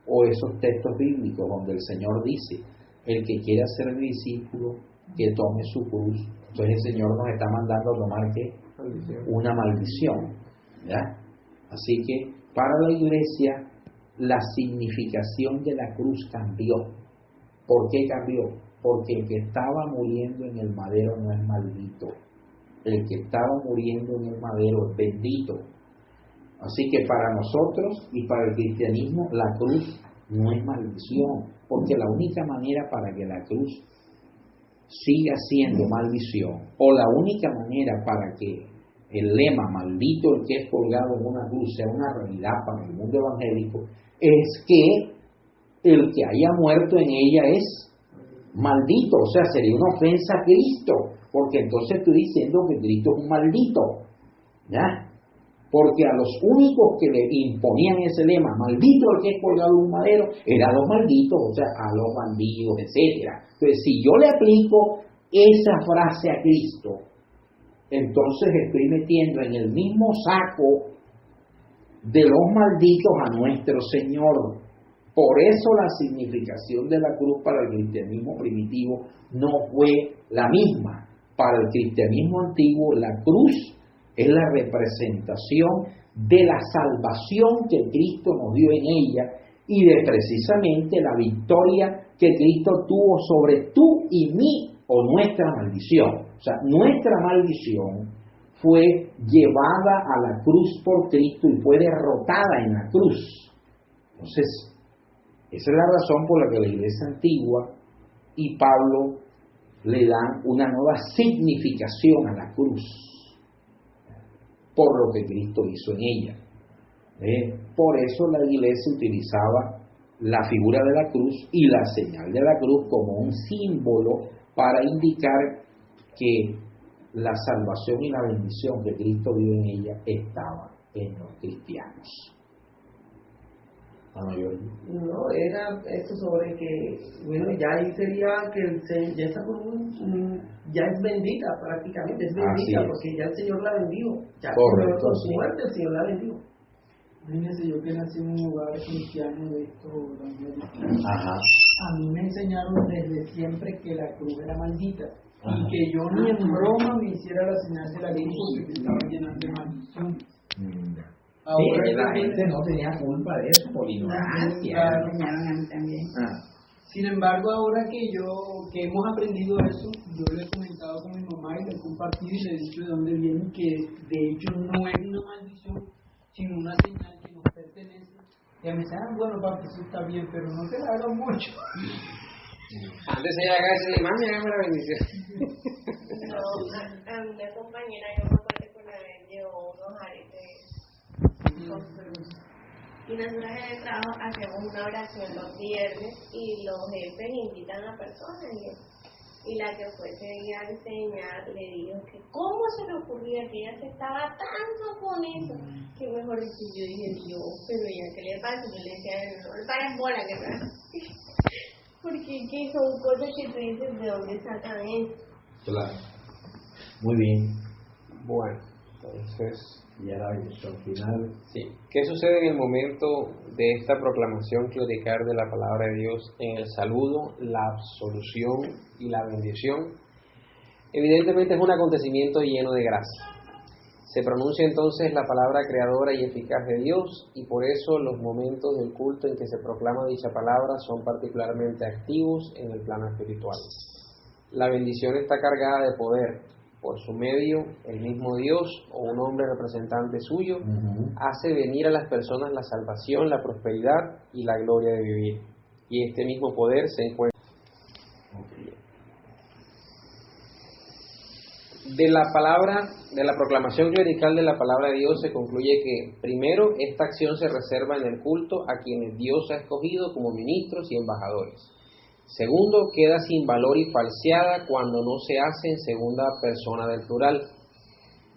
Speaker 4: o esos textos bíblicos donde el Señor dice el que quiera ser mi discípulo que tome su cruz, entonces el Señor nos está mandando a tomar ¿qué? Una maldición, ¿ya? Así que para la iglesia la significación de la cruz cambió. ¿Por qué cambió? Porque el que estaba muriendo en el madero no es maldito, el que estaba muriendo en el madero es bendito. Así que para nosotros y para el cristianismo la cruz no es maldición, porque la única manera para que la cruz siga siendo maldición, o la única manera para que el lema maldito el que es colgado en una cruz sea una realidad para el mundo evangélico, es que el que haya muerto en ella es maldito, o sea, sería una ofensa a Cristo, porque entonces estoy diciendo que Cristo es un maldito, ¿ya? Porque a los únicos que le imponían ese lema, maldito el que es colgado en un madero, eran los malditos, o sea, a los bandidos, etcétera. Entonces, si yo le aplico esa frase a Cristo, entonces estoy metiendo en el mismo saco de los malditos a nuestro Señor. Por eso la significación de la cruz para el cristianismo primitivo no fue la misma. Para el cristianismo antiguo, la cruz es la representación de la salvación que Cristo nos dio en ella y de precisamente la victoria que Cristo tuvo sobre tú y mí o nuestra maldición. O sea, nuestra maldición fue llevada a la cruz por Cristo y fue derrotada en la cruz. Entonces, esa es la razón por la que la iglesia antigua y Pablo le dan una nueva significación a la cruz, por lo que Cristo hizo en ella. Por eso la iglesia utilizaba la figura de la cruz y la señal de la cruz como un símbolo para indicar que la salvación y la bendición que Cristo dio en ella estaba en los cristianos.
Speaker 3: No, era esto sobre que, bueno, ya ahí sería que ya esa cruz ya es bendita prácticamente, es bendita porque ya el Señor la bendijo, ya con su muerte el Señor la bendijo.
Speaker 2: Imagínense, yo que nací en un hogar cristiano de estos evangélicos.
Speaker 4: Ajá.
Speaker 2: A mí me enseñaron desde siempre que la cruz era maldita. Ajá. Y que yo ni en broma me hiciera la señal de la cruz porque me estaba llenando de maldición.
Speaker 4: Ahora sí, la gente no tenía culpa de eso por ignorancia.
Speaker 2: Sin embargo, ahora que hemos aprendido eso, yo le he comentado con mi mamá y le he compartido y le he dicho de dónde viene, que de hecho no es una maldición, sino una señal que nos pertenece. Y a mí me dicen, bueno, papi, eso está bien, pero no te la hagas mucho.
Speaker 1: Antes ella haga ese, mami, hágame la bendición.
Speaker 6: No, a una compañera, yo me acuerdo que una vez llevó unos aretes con cruz. Y nosotros en el trabajo hacemos una oración los viernes y los jefes invitan a personas Y la que fue ese día a enseñar le dijo que cómo se le ocurría, que ella se estaba tanto con eso, que mejor dicho, yo dije, Dios, pero ya, ¿qué le pasa? Yo le decía, no le pares bola, que pasa. Porque que son cosas que tú dices, ¿de dónde sacan eso?
Speaker 4: Claro. Muy bien.
Speaker 1: Bueno, entonces,
Speaker 4: Ya la bendición final.
Speaker 1: sí. ¿Qué sucede en el momento de esta proclamación clerical de la palabra de Dios en el saludo, la absolución y la bendición? Evidentemente es un acontecimiento lleno de gracia. Se pronuncia entonces la palabra creadora y eficaz de Dios, y por eso los momentos del culto en que se proclama dicha palabra son particularmente activos en el plano espiritual. La bendición está cargada de poder. Por su medio, el mismo Dios o un hombre representante suyo hace venir a las personas la salvación, la prosperidad y la gloria de vivir. Y este mismo poder se encuentra. De la proclamación clerical de la palabra de Dios se concluye que, primero, esta acción se reserva en el culto a quienes Dios ha escogido como ministros y embajadores. Segundo, queda sin valor y falseada cuando no se hace en segunda persona del plural.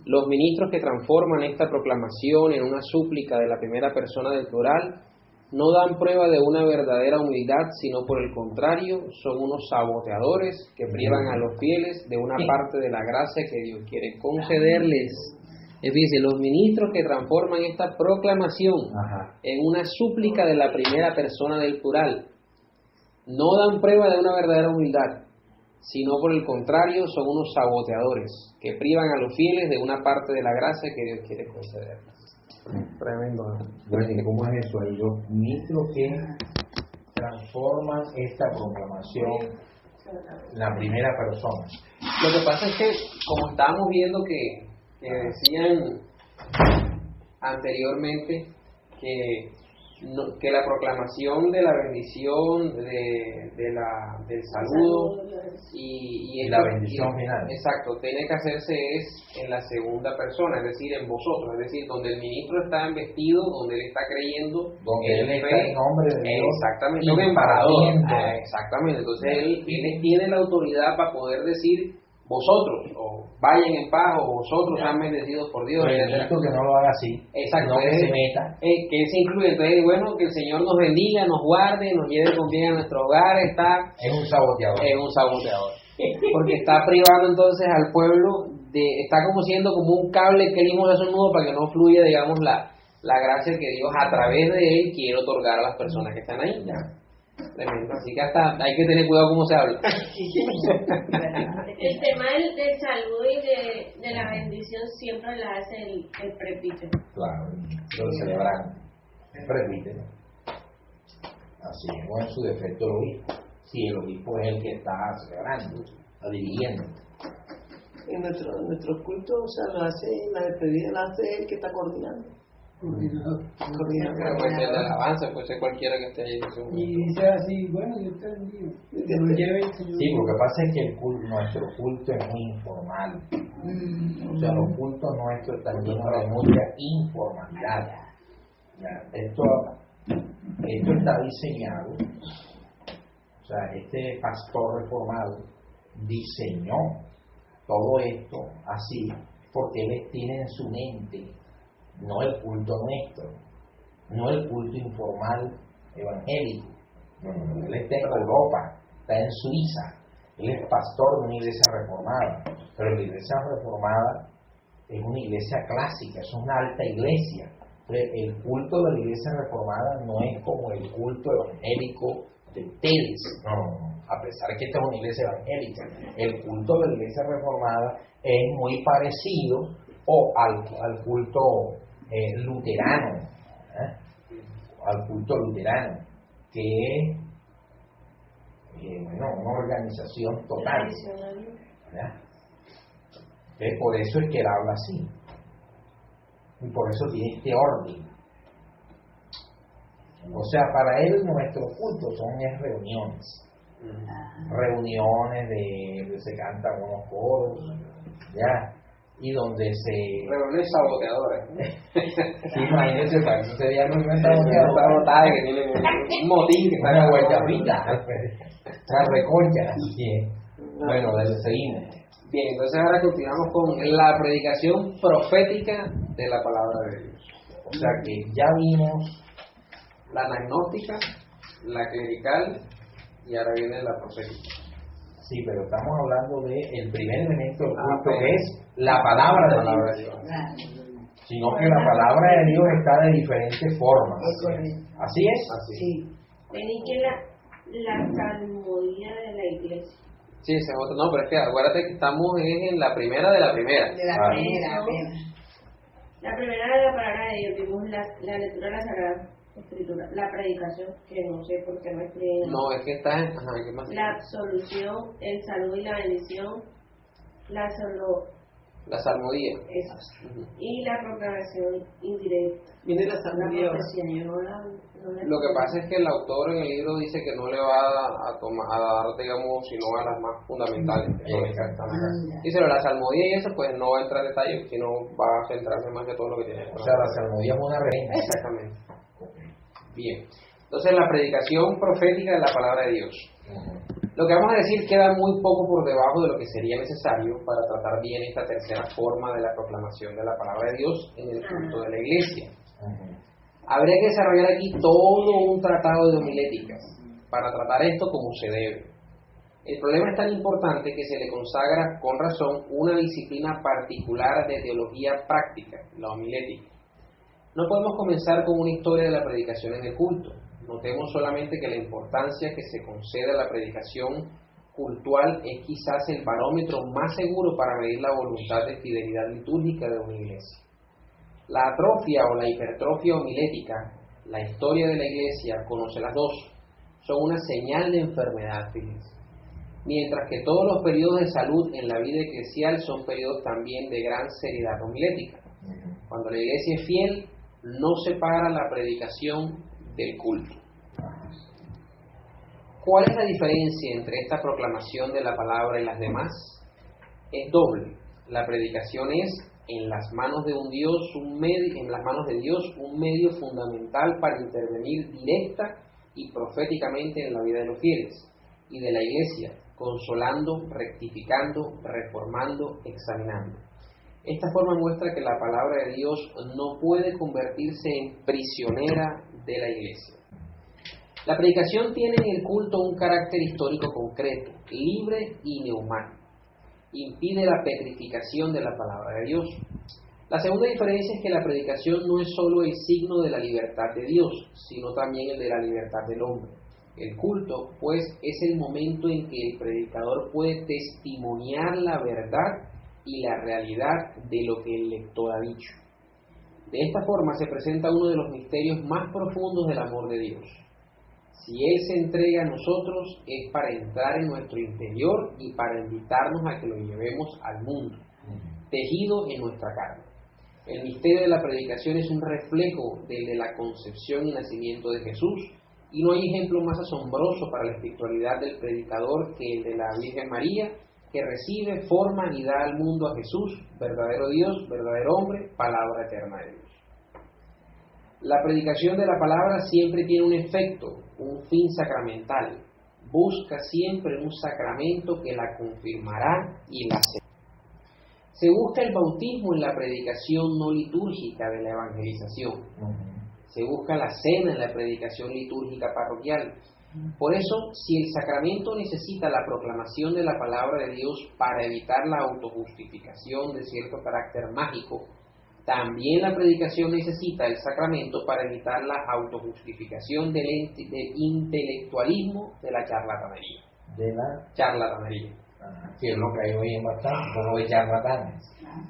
Speaker 1: Los ministros que transforman esta proclamación en una súplica de la primera persona del plural no dan prueba de una verdadera humildad, sino por el contrario, son unos saboteadores que privan a los fieles de una parte de la gracia que Dios quiere concederles. Es decir, los ministros que transforman esta proclamación en una súplica de la primera persona del plural no dan prueba de una verdadera humildad, sino por el contrario, son unos saboteadores que privan a los fieles de una parte de la gracia que Dios quiere concederles. Tremendo.
Speaker 4: Bueno, ¿y cómo es eso? Hay los ministros que transforman esta proclamación en la primera persona.
Speaker 1: Lo que pasa es que, como estábamos viendo que decían anteriormente, que la proclamación de la bendición, del saludo y
Speaker 4: la bendición final.
Speaker 1: Exacto, tiene que hacerse en la segunda persona, es decir, en vosotros, es decir, donde el ministro está investido, donde él está creyendo,
Speaker 4: donde él está en nombre de Dios.
Speaker 1: Exactamente, un embajador. Exactamente, entonces él tiene la autoridad para poder decir vosotros, o vayan en paz, o vosotros sean bendecidos por Dios.
Speaker 4: Que no lo haga así.
Speaker 1: Exacto.
Speaker 4: No que se meta.
Speaker 1: Que se incluye. Entonces, bueno, que el Señor nos bendiga, nos guarde, nos lleve con bien a nuestro hogar.
Speaker 4: Es un saboteador.
Speaker 1: Es un saboteador. Porque está privando entonces al pueblo, está como siendo como un cable que él mismo hace un nudo para que no fluya, digamos, la gracia que Dios a través de él quiere otorgar a las personas que están ahí. Tremendo. Así que hasta hay que tener cuidado cómo se habla.
Speaker 6: El tema del saludo y de la bendición siempre la hace el presbítero.
Speaker 4: Claro, lo celebran el presbítero. Así es, o en su defecto el obispo. Si el obispo es el que está celebrando, está dirigiendo.
Speaker 3: En nuestros cultos, o sea, la despedida la hace el que está coordinando.
Speaker 2: Coordinador.
Speaker 1: Puede ser de alabanza, puede ser cualquiera que esté ahí.
Speaker 2: Y dice así, bueno, Dios te bendiga. Nos lleve el Señor.
Speaker 4: Sí, lo que pasa es que nuestro culto es muy informal. O sea, los cultos nuestros están llenos de mucha informalidad. Esto está diseñado, o sea, este pastor reformado diseñó todo esto así porque él tiene en su mente no el culto nuestro, no el culto informal evangélico. No, él está en Europa, está en Suiza, él es pastor de una iglesia reformada, pero la iglesia reformada es una iglesia clásica, es una alta iglesia. El culto de la iglesia reformada no es como el culto evangélico de ustedes, no, a pesar que esta es una iglesia evangélica, el culto de la iglesia reformada es muy parecido al culto luterano, al culto luterano, que es una organización total, ¿verdad? Por eso es que él habla así, y por eso tiene este orden. O sea, para él nuestros cultos son reuniones, de se cantan unos coros, ¿ya? Y donde se...
Speaker 1: Reuniones saboteadoras.
Speaker 4: Sí, imagínense, para eso sería una reunión saboteadora
Speaker 1: que tiene un motín que está
Speaker 4: una guayabita, una reconcha, así es. Bueno, seguimos.
Speaker 1: Bien, entonces ahora continuamos con la predicación profética de la palabra de Dios.
Speaker 4: O sea que ya vimos
Speaker 1: la anagnóstica, la clerical y ahora viene la profética.
Speaker 4: Sí, pero estamos hablando del primer elemento del culto, que es la palabra de Dios. Sino que la palabra de Dios está de diferentes formas. ¿Así es?
Speaker 1: Así.
Speaker 6: Sí. Vení que la salmodia de la iglesia.
Speaker 1: Sí, ese es otro. No, pero es que acuérdate que estamos en la primera de la primera.
Speaker 6: De la primera. La primera de la palabra de Dios, vimos la lectura de la Sagrada Escritura, la predicación, que no sé por qué no escriben.
Speaker 1: No, es que está en... Ajá, ¿qué más?
Speaker 6: La absolución, el saludo y la bendición, la
Speaker 1: salmodia.
Speaker 6: Y la proclamación indirecta.
Speaker 3: Viene la salmodia.
Speaker 1: Lo que pasa es que el autor en el libro dice que no le va a dar, digamos, sino a las más fundamentales. Dice, pero la salmodia y eso, pues no va a entrar en detalle, sino va a centrarse más que todo lo que tiene.
Speaker 4: O sea, la salmodia es una reina.
Speaker 1: Exactamente. Bien. Entonces, la predicación profética de la palabra de Dios. Lo que vamos a decir queda muy poco por debajo de lo que sería necesario para tratar bien esta tercera forma de la proclamación de la palabra de Dios en el culto de la iglesia. Habría que desarrollar aquí todo un tratado de homiléticas para tratar esto como se debe. El problema es tan importante que se le consagra con razón una disciplina particular de teología práctica, la homilética. No podemos comenzar con una historia de la predicación en el culto. Notemos solamente que la importancia que se concede a la predicación cultual es quizás el barómetro más seguro para medir la voluntad de fidelidad litúrgica de una iglesia. La atrofia o la hipertrofia homilética, la historia de la iglesia, conoce las dos, son una señal de enfermedad, fíjense. Mientras que todos los periodos de salud en la vida eclesial son periodos también de gran seriedad homilética. Cuando la iglesia es fiel, no separa la predicación del culto. ¿Cuál es la diferencia entre esta proclamación de la palabra y las demás? Es doble. La predicación es en las manos de Dios un medio fundamental para intervenir directa y proféticamente en la vida de los fieles y de la iglesia, consolando, rectificando, reformando, examinando. Esta forma muestra que la palabra de Dios no puede convertirse en prisionera de la iglesia. La predicación tiene en el culto un carácter histórico concreto, libre y neumático. Impide la petrificación de la palabra de Dios. La segunda diferencia es que la predicación no es solo el signo de la libertad de Dios, sino también el de la libertad del hombre. El culto, pues, es el momento en que el predicador puede testimoniar la verdad y la realidad de lo que el lector ha dicho. De esta forma se presenta uno de los misterios más profundos del amor de Dios. Si Él se entrega a nosotros es para entrar en nuestro interior y para invitarnos a que lo llevemos al mundo, tejido en nuestra carne. El misterio de la predicación es un reflejo del de la concepción y nacimiento de Jesús, y no hay ejemplo más asombroso para la espiritualidad del predicador que el de la Virgen María, que recibe, forma y da al mundo a Jesús, verdadero Dios, verdadero hombre, palabra eterna de Dios. La predicación de la palabra siempre tiene un efecto, un fin sacramental. Busca siempre un sacramento que la confirmará y la sellará. Se busca el bautismo en la predicación no litúrgica de la evangelización. Se busca la cena en la predicación litúrgica parroquial. Por eso, si el sacramento necesita la proclamación de la palabra de Dios para evitar la autojustificación de cierto carácter mágico, también la predicación necesita el sacramento para evitar la autojustificación del intelectualismo de la charlatanería.
Speaker 4: De la
Speaker 1: charlatanería.
Speaker 4: Que es lo que hay hoy en bastante, como de charlatanes.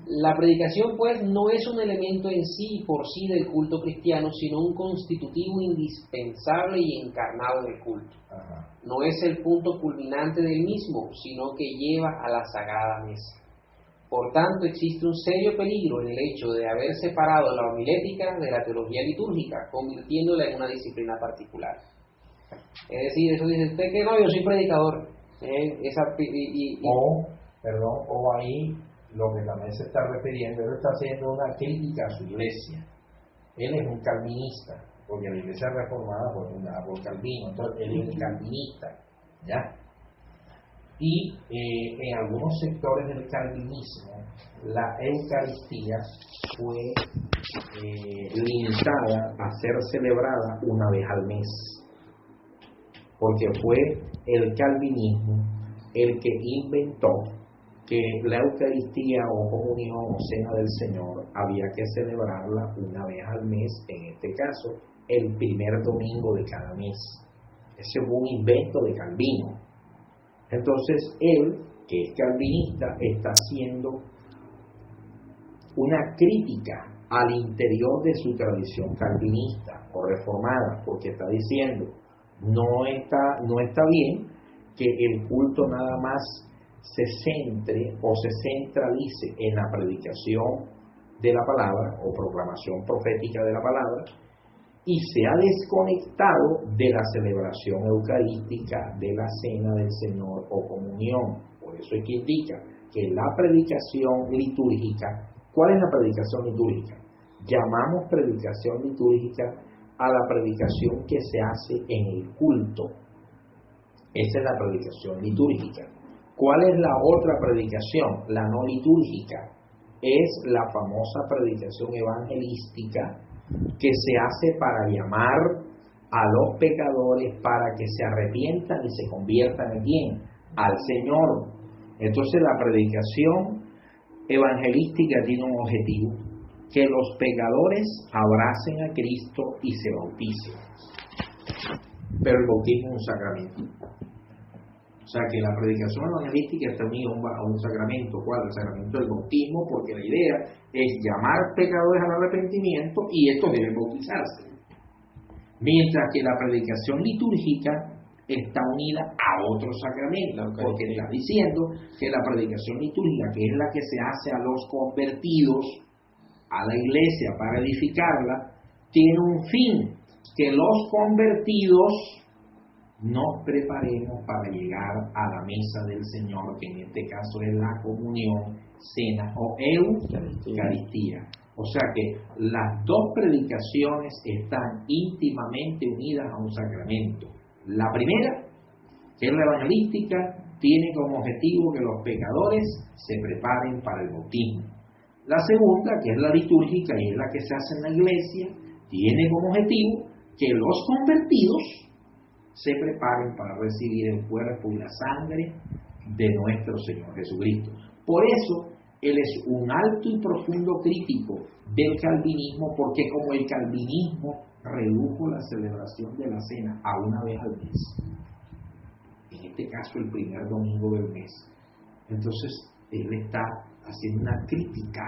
Speaker 1: La predicación, pues, no es un elemento en sí por sí del culto cristiano, sino un constitutivo indispensable y encarnado del culto. No es el punto culminante del mismo, sino que lleva a la sagrada mesa. Por tanto, existe un serio peligro en el hecho de haber separado la homilética de la teología litúrgica, convirtiéndola en una disciplina particular. Es decir, eso dice usted que no, yo soy predicador.
Speaker 4: O ahí lo que también se está refiriendo, él está haciendo una crítica a su iglesia. Él es un calvinista, porque la iglesia es reformada por Calvino, entonces él es un calvinista, ¿ya? Y en algunos sectores del calvinismo, la Eucaristía fue limitada a ser celebrada una vez al mes, porque fue el calvinismo el que inventó que la Eucaristía o comunión o cena del Señor había que celebrarla una vez al mes, en este caso el primer domingo de cada mes. Ese fue un invento de Calvino. Entonces él, que es calvinista, está haciendo una crítica al interior de su tradición calvinista o reformada, porque está diciendo, no está bien que el culto nada más se centre o se centralice en la predicación de la palabra o proclamación profética de la palabra y se ha desconectado de la celebración eucarística de la cena del Señor o comunión. Por eso es que indica que la predicación litúrgica, ¿cuál es la predicación litúrgica? Llamamos predicación litúrgica a la predicación que se hace en el culto. Esa es la predicación litúrgica. ¿Cuál es la otra predicación? La no litúrgica. Es la famosa predicación evangelística que se hace para llamar a los pecadores para que se arrepientan y se conviertan en quién, al Señor. Entonces la predicación evangelística tiene un objetivo, que los pecadores abracen a Cristo y se bauticen. Pero el bautismo es un sacramento. O sea que la predicación evangelística está unida a un sacramento. ¿Cuál? El sacramento del bautismo, porque la idea es llamar pecadores al arrepentimiento y estos deben bautizarse. Mientras que la predicación litúrgica está unida a otro sacramento, porque está diciendo que la predicación litúrgica, que es la que se hace a los convertidos a la iglesia para edificarla, tiene un fin, que los convertidos nos preparemos para llegar a la mesa del Señor, que en este caso es la comunión, cena o Eucaristía. O sea que las dos predicaciones están íntimamente unidas a un sacramento. La primera, que es la evangelística, tiene como objetivo que los pecadores se preparen para el bautismo. La segunda, que es la litúrgica y es la que se hace en la iglesia, tiene como objetivo que los convertidos se preparen para recibir el cuerpo y la sangre de nuestro Señor Jesucristo. Por eso, él es un alto y profundo crítico del calvinismo, porque como el calvinismo redujo la celebración de la cena a una vez al mes, en este caso el primer domingo del mes, entonces él está haciendo una crítica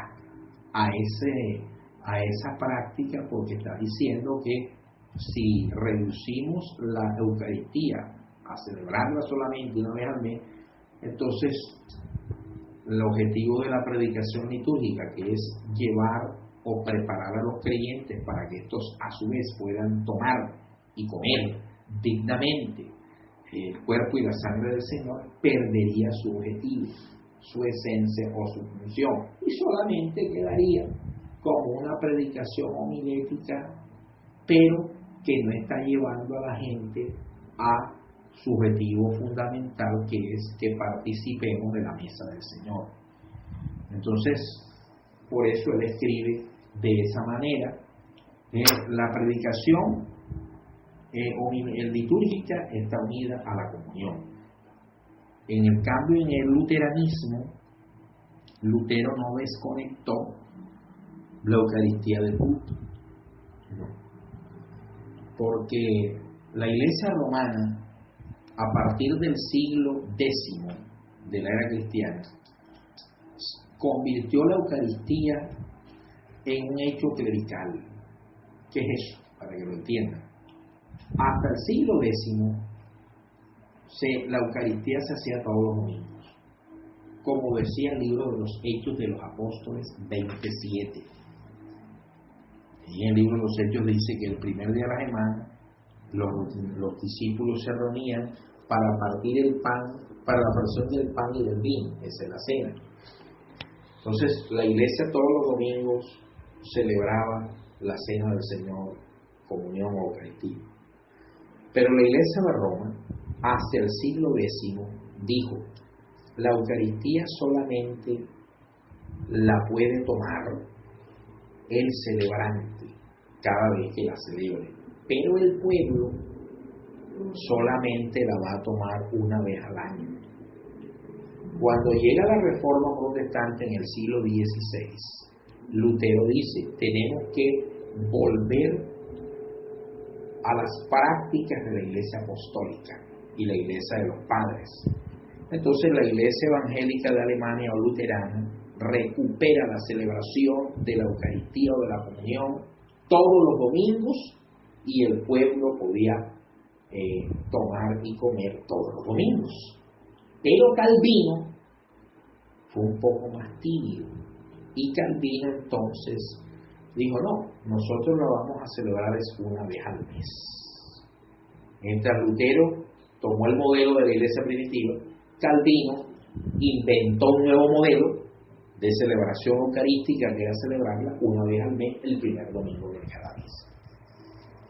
Speaker 4: a esa práctica, porque está diciendo que si reducimos la Eucaristía a celebrarla solamente una vez al mes, entonces el objetivo de la predicación litúrgica, que es llevar o preparar a los creyentes para que estos a su vez puedan tomar y comer dignamente el cuerpo y la sangre del Señor, perdería su objetivo, su esencia o su función, y solamente quedaría como una predicación homilética, pero que no está llevando a la gente a su objetivo fundamental, que es que participemos de la mesa del Señor. Entonces, por eso él escribe de esa manera. La predicación litúrgica está unida a la comunión. En el cambio, en el luteranismo, Lutero no desconectó la Eucaristía del culto, porque la Iglesia romana, a partir del siglo X de la era cristiana, convirtió la Eucaristía en un hecho clerical. ¿Qué es eso? Para que lo entiendan. Hasta el siglo X, la Eucaristía se hacía todos los domingos, como decía el libro de los Hechos de los Apóstoles 27. Y en el libro de los Hechos dice que el primer día de la semana los discípulos se reunían para partir el pan, para la porción del pan y del vino, esa es la cena. Entonces la iglesia todos los domingos celebraba la cena del Señor, comunión o Eucaristía. Pero la iglesia de Roma, hacia el siglo X, dijo: la Eucaristía solamente la puede tomar el celebrante cada vez que la celebre, pero el pueblo solamente la va a tomar una vez al año. Cuando llega la Reforma Protestante en el siglo XVI, Lutero dice, tenemos que volver a las prácticas de la Iglesia Apostólica y la Iglesia de los Padres. Entonces la Iglesia Evangélica de Alemania o luterana recupera la celebración de la Eucaristía o de la comunión todos los domingos, y el pueblo podía tomar y comer todos los domingos. Pero Calvino fue un poco más tibio, y Calvino entonces dijo, no, nosotros lo vamos a celebrar una vez al mes. Mientras Lutero tomó el modelo de la iglesia primitiva, Calvino inventó un nuevo modelo de celebración eucarística, que era celebrarla una vez al mes, el primer domingo de cada mes.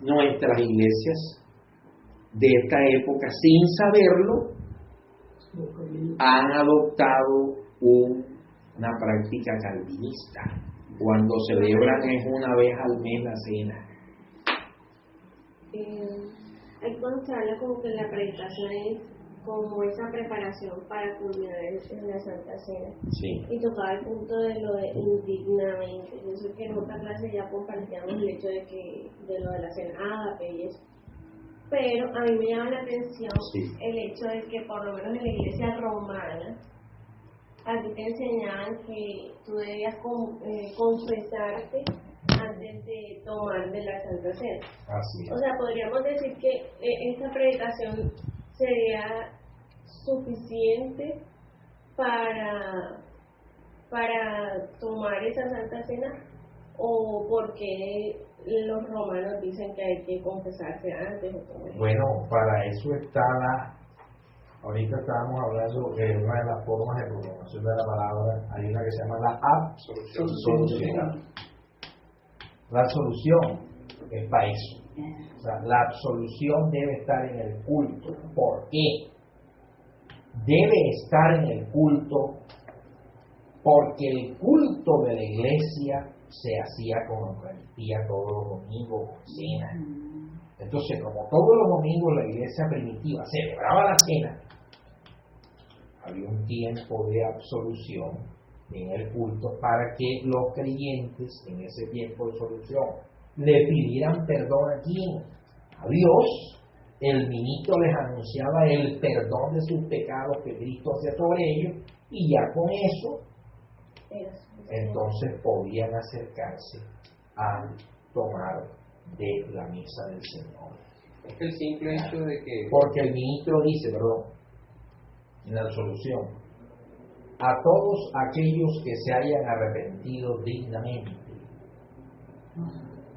Speaker 4: Nuestras iglesias de esta época, sin saberlo, han adoptado una práctica calvinista. Cuando celebran es una vez al mes la cena.
Speaker 6: Hay cuando se habla como que la predicación es como esa preparación para culminar en la Santa Cena.
Speaker 4: Sí.
Speaker 6: Y tocaba el punto de lo de indignamente. Yo sé que en otra clase ya compartíamos el hecho de lo de la cena ágape y eso. Pero a mí me llama la atención el hecho de que por lo menos en la iglesia romana a ti te enseñaban que tú debías confesarte antes de tomar de la Santa Cena.
Speaker 4: Así es.
Speaker 6: O sea, podríamos decir que esta predicación sería suficiente para tomar esa Santa Cena, o porque los romanos dicen que hay que confesarse antes.
Speaker 4: Bueno, para eso está ahorita estábamos hablando de una de las formas de proclamación de la palabra. Hay una que se llama la absolución. La absolución es para eso. O sea, la absolución debe estar en el culto. ¿Por qué? Debe estar en el culto porque el culto de la iglesia se hacía con Eucaristía todos los domingos, con cena. Entonces, como todos los domingos la iglesia primitiva celebraba la cena, había un tiempo de absolución en el culto para que los creyentes en ese tiempo de absolución le pidieran perdón a quién, a Dios. El ministro les anunciaba el perdón de sus pecados que Cristo hacía sobre ellos, y ya con eso entonces podían acercarse a tomar de la mesa del Señor.
Speaker 1: Es que el simple hecho de que...
Speaker 4: Porque el ministro dice, en la absolución, a todos aquellos que se hayan arrepentido dignamente,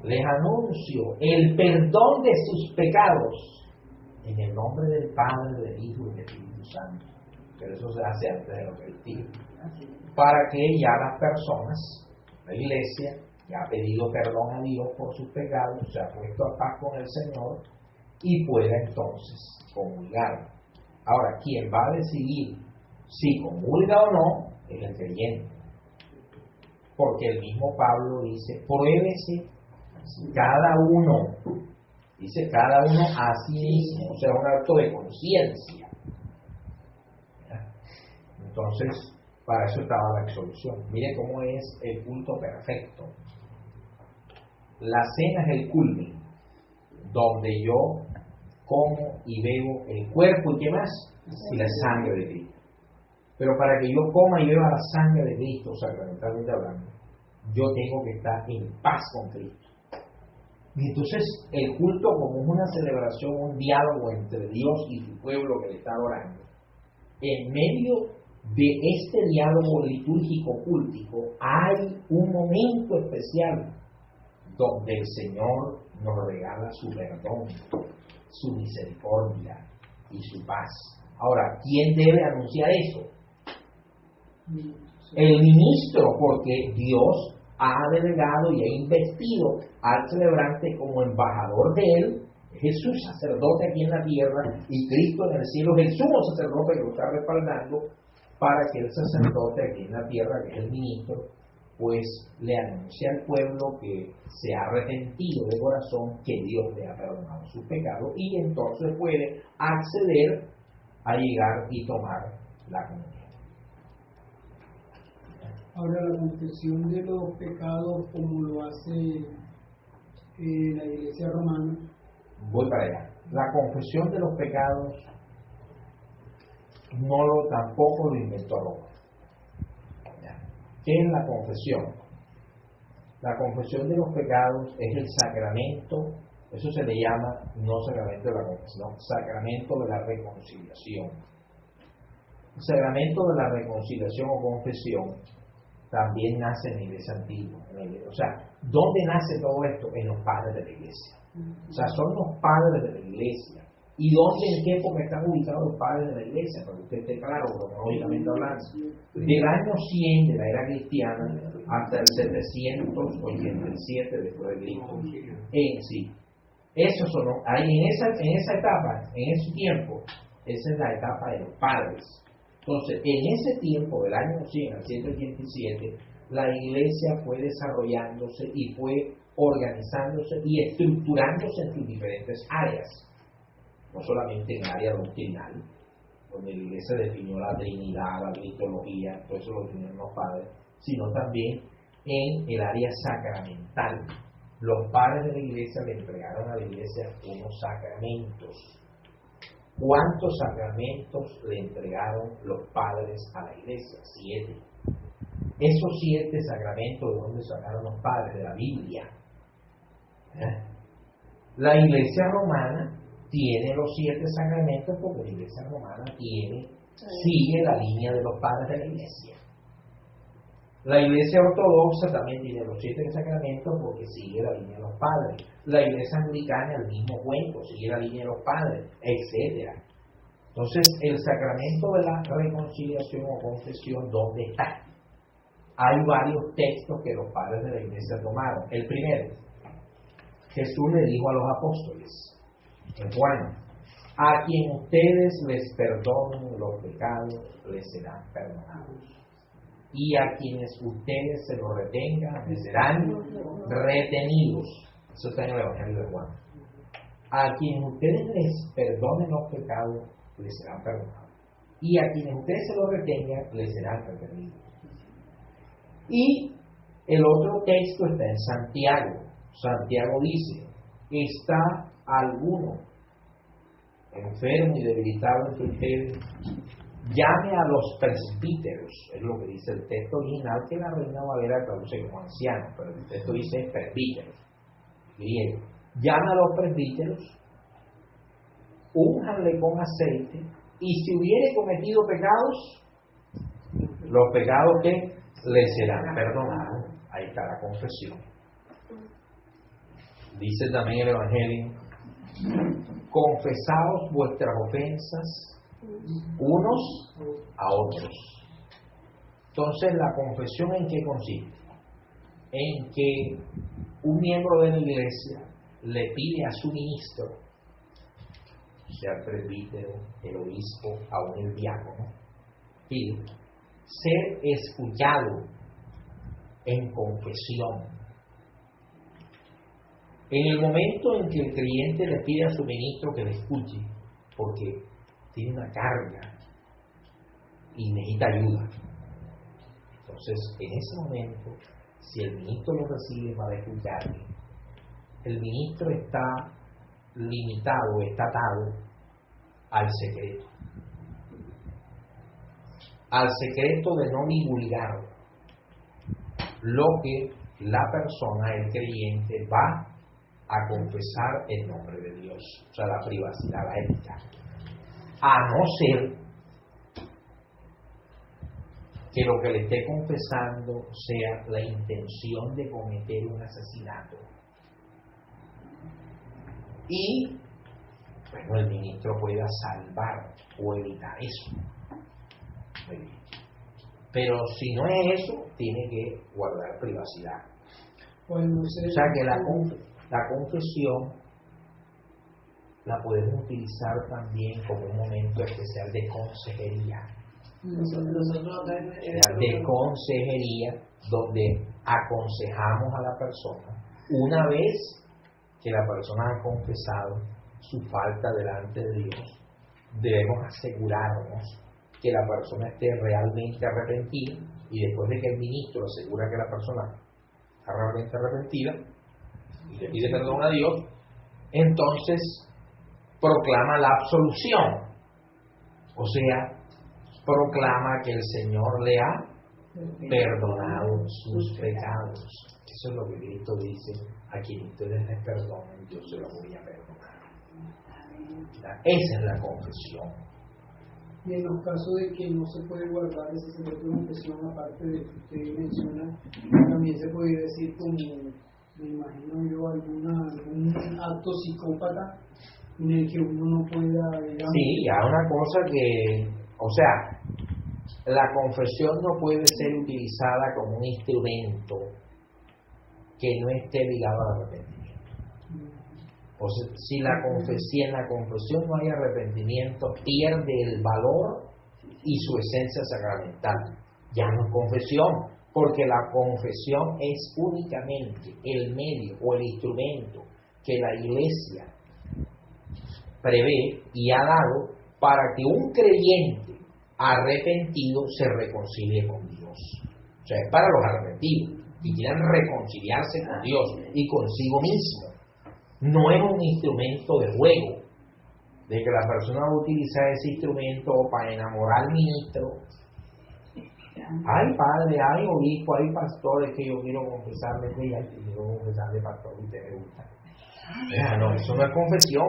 Speaker 4: les anuncio el perdón de sus pecados en el nombre del Padre, del Hijo y del Espíritu Santo. Pero eso se hace antes de la Eucaristía, para que ya las personas, la iglesia, ya ha pedido perdón a Dios por sus pecados, se ha puesto a paz con el Señor y pueda entonces comulgar. Ahora, quien va a decidir si comulga o no es el creyente, porque el mismo Pablo dice, pruébese cada uno a sí mismo, o sea, un acto de conciencia. Entonces, para eso estaba la absolución. Mire cómo es el culto perfecto. La cena es el culmen, donde yo como y bebo el cuerpo y qué más, y la sangre de Cristo. Pero para que yo coma y beba la sangre de Cristo, sacramentalmente hablando, yo tengo que estar en paz con Cristo. Y entonces el culto, como es una celebración, un diálogo entre Dios y su pueblo que le está adorando, en medio de este diálogo litúrgico cultico hay un momento especial donde el Señor nos regala su perdón, su misericordia y su paz. Ahora, ¿quién debe anunciar eso? El ministro, porque Dios ha delegado y ha investido al celebrante como embajador de él. Jesús, sacerdote aquí en la tierra, y Cristo en el cielo es el sumo sacerdote que lo está respaldando. para que el sacerdote aquí en la tierra, que es el ministro, pues le anuncie al pueblo que se ha arrepentido de corazón, que Dios le ha perdonado sus pecados y entonces puede acceder a llegar y tomar la comunión.
Speaker 2: Ahora, la confesión de los pecados, como lo hace la Iglesia romana.
Speaker 4: Voy para allá. La confesión de los pecados tampoco lo inventó Roma. ¿Qué es la confesión? La confesión de los pecados es el sacramento, eso se le llama no sacramento de la confesión, sacramento de la reconciliación. El sacramento de la reconciliación o confesión también nace en la Iglesia antigua. O sea, ¿dónde nace todo esto? En los padres de la Iglesia. O sea, son los padres de la Iglesia. ¿Y dónde, en qué época están ubicados los padres de la Iglesia? Para que usted esté claro, cronológicamente hablando. Del año 100 de la era cristiana hasta el 787 después de Cristo. En sí. Esos son, ahí en esa etapa, en ese tiempo, esa es la etapa de los padres. Entonces, en ese tiempo, del año 100 al 187, la Iglesia fue desarrollándose y fue organizándose y estructurándose en sus diferentes áreas. No solamente en el área doctrinal, donde la Iglesia definió la Trinidad, la Cristología, todo eso lo definieron los padres, sino también en el área sacramental. Los padres de la Iglesia le entregaron a la Iglesia unos sacramentos. ¿Cuántos sacramentos le entregaron los padres a la Iglesia? 7. Esos 7 sacramentos, ¿de dónde sacaron los padres? De la Biblia. La Iglesia romana tiene los 7 sacramentos porque la Iglesia romana sigue la línea de los padres de la Iglesia. La Iglesia ortodoxa también tiene los 7 sacramentos porque sigue la línea de los padres. La Iglesia anglicana, el mismo cuento, sigue la línea de los padres, etc. Entonces, el sacramento de la reconciliación o confesión, ¿dónde está? Hay varios textos que los padres de la Iglesia tomaron. El primero, Jesús le dijo a los apóstoles, en Juan, a quien ustedes les perdonen los pecados, les serán perdonados. Y a quienes ustedes se lo retengan, les serán retenidos. Eso está en el Evangelio de Juan. A quienes ustedes les perdonen los pecados, les serán perdonados. Y a quienes ustedes se lo retengan, les serán retenidos. Y el otro texto está en Santiago. Santiago dice, ¿está alguno enfermo y debilitado entre ustedes? Llame a los presbíteros, es lo que dice el texto original, que la Reina Valera traduce como ancianos, pero el texto dice presbíteros, griego. Llame a los presbíteros, únjanle con aceite, y si hubiere cometido pecados, los pecados que le serán perdonados. Ahí está la confesión. Dice también el Evangelio, confesaos vuestras ofensas unos a otros. Entonces, la confesión, ¿en qué consiste? En que un miembro de la Iglesia le pide a su ministro, sea el presbítero, el obispo, aún el diácono, pide ser escuchado en confesión. En el momento en que el creyente le pide a su ministro que le escuche, porque tiene una carga y necesita ayuda. Entonces, en ese momento, si el ministro lo recibe para escucharle, el ministro está limitado, está atado al secreto. Al secreto de no divulgar lo que la persona, el creyente, va a confesar en nombre de Dios. O sea, la privacidad, la ética. A no ser que lo que le esté confesando sea la intención de cometer un asesinato. Y, bueno, el ministro pueda salvar o evitar eso. Muy bien. Pero si no es eso, tiene que guardar privacidad. O sea que la confesión la podemos utilizar también como un momento especial de consejería. de consejería, donde aconsejamos a la persona una vez que la persona ha confesado su falta delante de Dios. Debemos asegurarnos que la persona esté realmente arrepentida, y después de que el ministro asegura que la persona está realmente arrepentida y le pide perdón a Dios, entonces proclama la absolución, o sea, proclama que el Señor le ha perdonado sus pecados. Eso es lo que Cristo dice: a quien ustedes les perdonen, yo se los voy a perdonar. Esa es la confesión.
Speaker 2: Y en los casos de que no se puede guardar ese secreto de confesión, aparte de que usted menciona, también se puede decir, como me imagino yo, algún acto psicópata en el que uno no pueda, digamos...
Speaker 4: Sí, ya una cosa que, o sea, la confesión no puede ser utilizada como un instrumento que no esté ligado al arrepentimiento. O sea, si en la confesión no hay arrepentimiento, pierde el valor y su esencia sacramental. Ya no es confesión, porque la confesión es únicamente el medio o el instrumento que la Iglesia prevé y ha dado para que un creyente arrepentido se reconcilie con Dios. O sea, es para los arrepentidos que quieran reconciliarse con Dios y consigo mismo. No es un instrumento de juego, de que la persona va a utilizar ese instrumento para enamorar al ministro. Ay, padre, ay, obispo, ay, pastor, es que yo quiero confesarle, que ya quiero confesarle, pastor, y usted me gusta. No, eso no es confesión.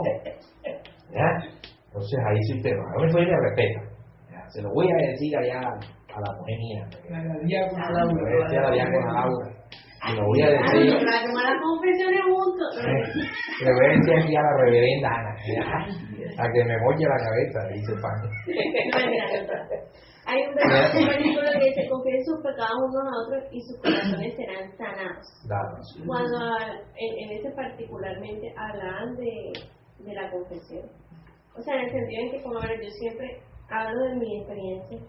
Speaker 4: Entonces ahí sí usted no, a mí me respeta. Se lo voy a decir allá a la mujer mía.
Speaker 2: A la diácona
Speaker 4: Laura. A la diácona Laura. Y lo voy a decir.
Speaker 6: Para tomar las confesiones juntos.
Speaker 4: Le voy a decir aquí a la reverenda Ana, a que me moche la cabeza, dice el pan.
Speaker 6: Hay un versículo que dice: confíen sus pecados unos a otros y sus corazones serán sanados. Cuando en ese particularmente hablaban de la confesión. O sea, en el sentido en que, como yo siempre hablo de mi experiencia.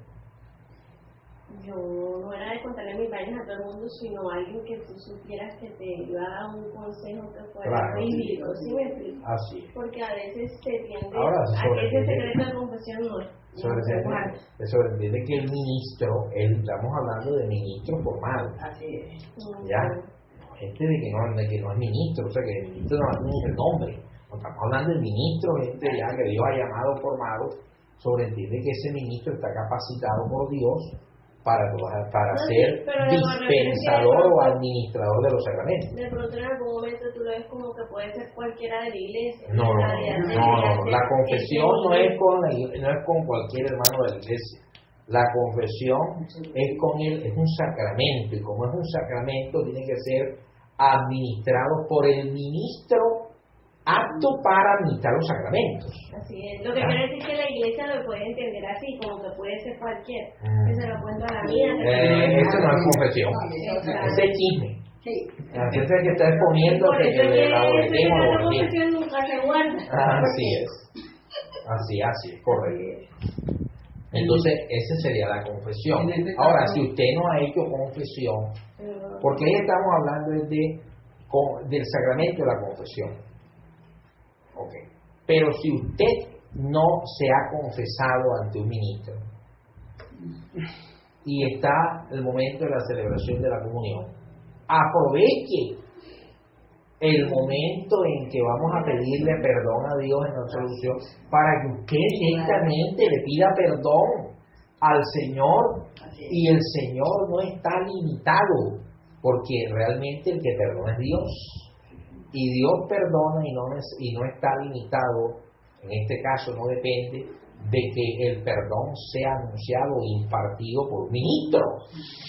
Speaker 6: Yo no era de contarle mis vainas a todo el mundo, sino a alguien que tú supieras que te iba a dar un consejo que fuera bíblico, ¿sí me explico?
Speaker 4: Así.
Speaker 6: Porque a veces se tiende
Speaker 4: a
Speaker 6: que ese secreto de confesión no es.
Speaker 4: Se sobreentiende que el ministro, estamos hablando de ministro formado.
Speaker 3: Así es.
Speaker 4: ¿Ya? Gente de que no es ministro, o sea que el ministro no es el nombre. No estamos hablando del ministro, gente ya que Dios ha llamado formado, sobreentiende que ese ministro está capacitado por Dios para ser dispensador o administrador de los sacramentos.
Speaker 6: De pronto en algún momento tú lo ves como que puede ser cualquiera de la iglesia.
Speaker 4: No. La confesión no es con cualquier hermano de la iglesia. La confesión es un sacramento, y como es un sacramento tiene que ser administrado por el ministro apto para administrar los sacramentos.
Speaker 6: Así es. Lo que quiere decir que la iglesia lo puede entender así, como que puede ser cualquiera. Que se lo cuento a la mía.
Speaker 4: Eso no es confesión. Ese es chisme.
Speaker 3: Sí.
Speaker 4: Así es que está exponiendo que la volvemos.
Speaker 6: La confesión nunca se guarda.
Speaker 4: Así es, correcto. Entonces, esa sería la confesión. Ahora, si usted no ha hecho confesión, porque ahí estamos hablando del sacramento de la confesión. Okay. Pero si usted no se ha confesado ante un ministro y está el momento de la celebración de la comunión, aproveche el momento en que vamos a pedirle perdón a Dios en la absolución para que usted directamente le pida perdón al Señor, y el Señor no está limitado, porque realmente el que perdona es Dios. Y Dios perdona y no está limitado, en este caso no depende de que el perdón sea anunciado o impartido por un ministro,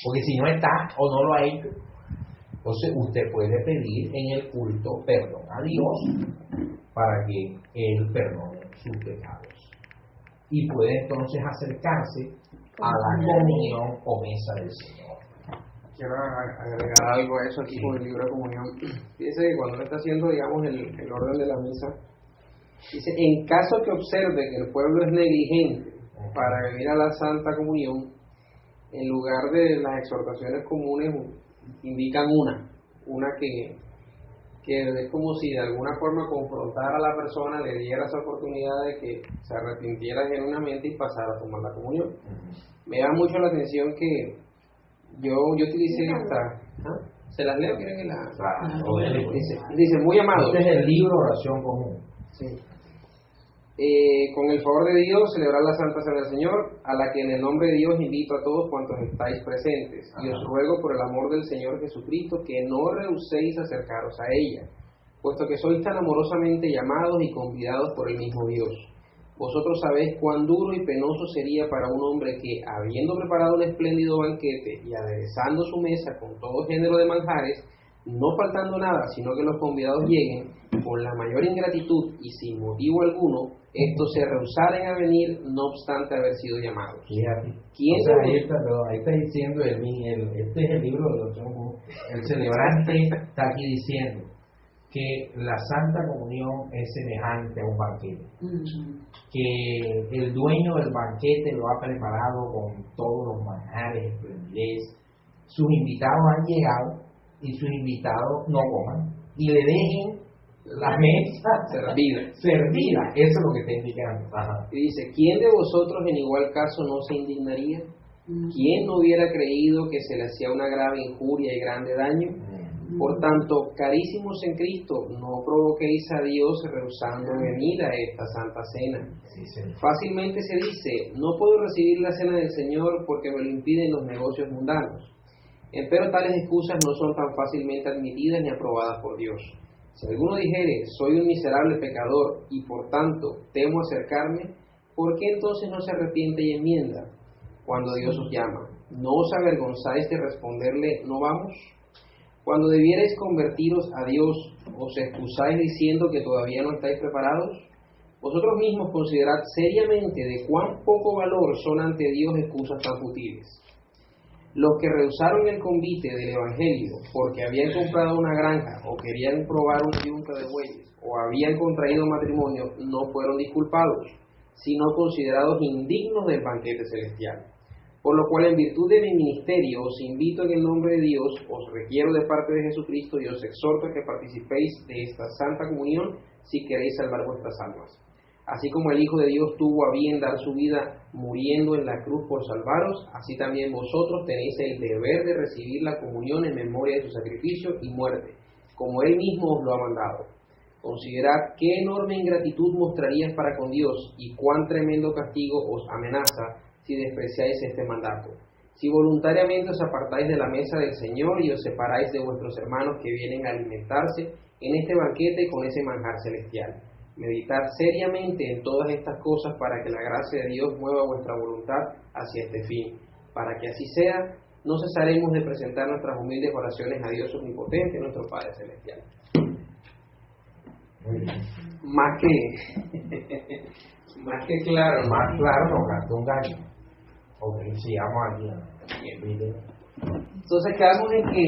Speaker 4: porque si no está o no lo ha hecho, entonces usted puede pedir en el culto perdón a Dios para que Él perdone sus pecados. Y puede entonces acercarse a la comunión o mesa del Señor.
Speaker 1: Quiero agregar algo a eso aquí con el libro de comunión. Dice que cuando uno está haciendo, digamos, el orden de la misa, dice: en caso que observe que el pueblo es negligente para venir a la Santa Comunión, en lugar de las exhortaciones comunes, indican una que es como si de alguna forma confrontara a la persona, le diera esa oportunidad de que se arrepintiera genuinamente y pasara a tomar la comunión. Me da mucho la atención que yo utilicé esta... ¿Se las leo? ¿Quieren que la...? Dice, muy amados.
Speaker 4: Este es el libro Oración Común.
Speaker 1: Sí. Con el favor de Dios, celebrar la Santa Cena del Señor, a la que en el nombre de Dios invito a todos cuantos estáis presentes, y os ruego por el amor del Señor Jesucristo que no rehuséis acercaros a ella, puesto que sois tan amorosamente llamados y convidados por el mismo Dios. Vosotros sabéis cuán duro y penoso sería para un hombre que, habiendo preparado un espléndido banquete y aderezando su mesa con todo género de manjares, no faltando nada, sino que los convidados lleguen, con la mayor ingratitud y sin motivo alguno, estos se rehusaren a venir, no obstante haber sido llamados.
Speaker 4: Fíjate.
Speaker 1: ¿Quién
Speaker 4: o sea, ahí está diciendo, este es el libro de los el celebrante está aquí diciendo que la Santa Comunión es semejante a un banquete, que el dueño del banquete lo ha preparado con todos los manjares, esplendidez, sus invitados han llegado y sus invitados no coman y le dejen la mesa servida. Eso es lo que está indicando.
Speaker 1: Y dice, ¿quién de vosotros en igual caso no se indignaría? ¿Quién no hubiera creído que se le hacía una grave injuria y grande daño? Por tanto, carísimos en Cristo, no provoquéis a Dios rehusando venir a esta Santa Cena. Fácilmente se dice, no puedo recibir la Cena del Señor porque me lo impiden los negocios mundanos. Empero tales excusas no son tan fácilmente admitidas ni aprobadas por Dios. Si alguno dijere, soy un miserable pecador y por tanto temo acercarme, ¿por qué entonces no se arrepiente y enmienda? Cuando Dios os llama, ¿no os avergonzáis de responderle, no vamos? Cuando debierais convertiros a Dios, ¿os excusáis diciendo que todavía no estáis preparados? Vosotros mismos considerad seriamente de cuán poco valor son ante Dios excusas tan futiles. Los que rehusaron el convite del Evangelio porque habían comprado una granja o querían probar una yunta de bueyes o habían contraído matrimonio no fueron disculpados, sino considerados indignos del banquete celestial. Por lo cual, en virtud de mi ministerio, os invito en el nombre de Dios, os requiero de parte de Jesucristo y os exhorto a que participéis de esta Santa Comunión si queréis salvar vuestras almas. Así como el Hijo de Dios tuvo a bien dar su vida muriendo en la cruz por salvaros, así también vosotros tenéis el deber de recibir la comunión en memoria de su sacrificio y muerte, como Él mismo os lo ha mandado. Considerad qué enorme ingratitud mostraríais para con Dios y cuán tremendo castigo os amenaza si despreciáis este mandato. Si voluntariamente os apartáis de la mesa del Señor y os separáis de vuestros hermanos que vienen a alimentarse en este banquete con ese manjar celestial. Meditad seriamente en todas estas cosas para que la gracia de Dios mueva vuestra voluntad hacia este fin. Para que así sea, no cesaremos de presentar nuestras humildes oraciones a Dios omnipotente, nuestro Padre Celestial. Más que claro.
Speaker 4: Más claro nos gastó un gallo. Ok, sigamos aquí.
Speaker 1: Entonces quedamos en que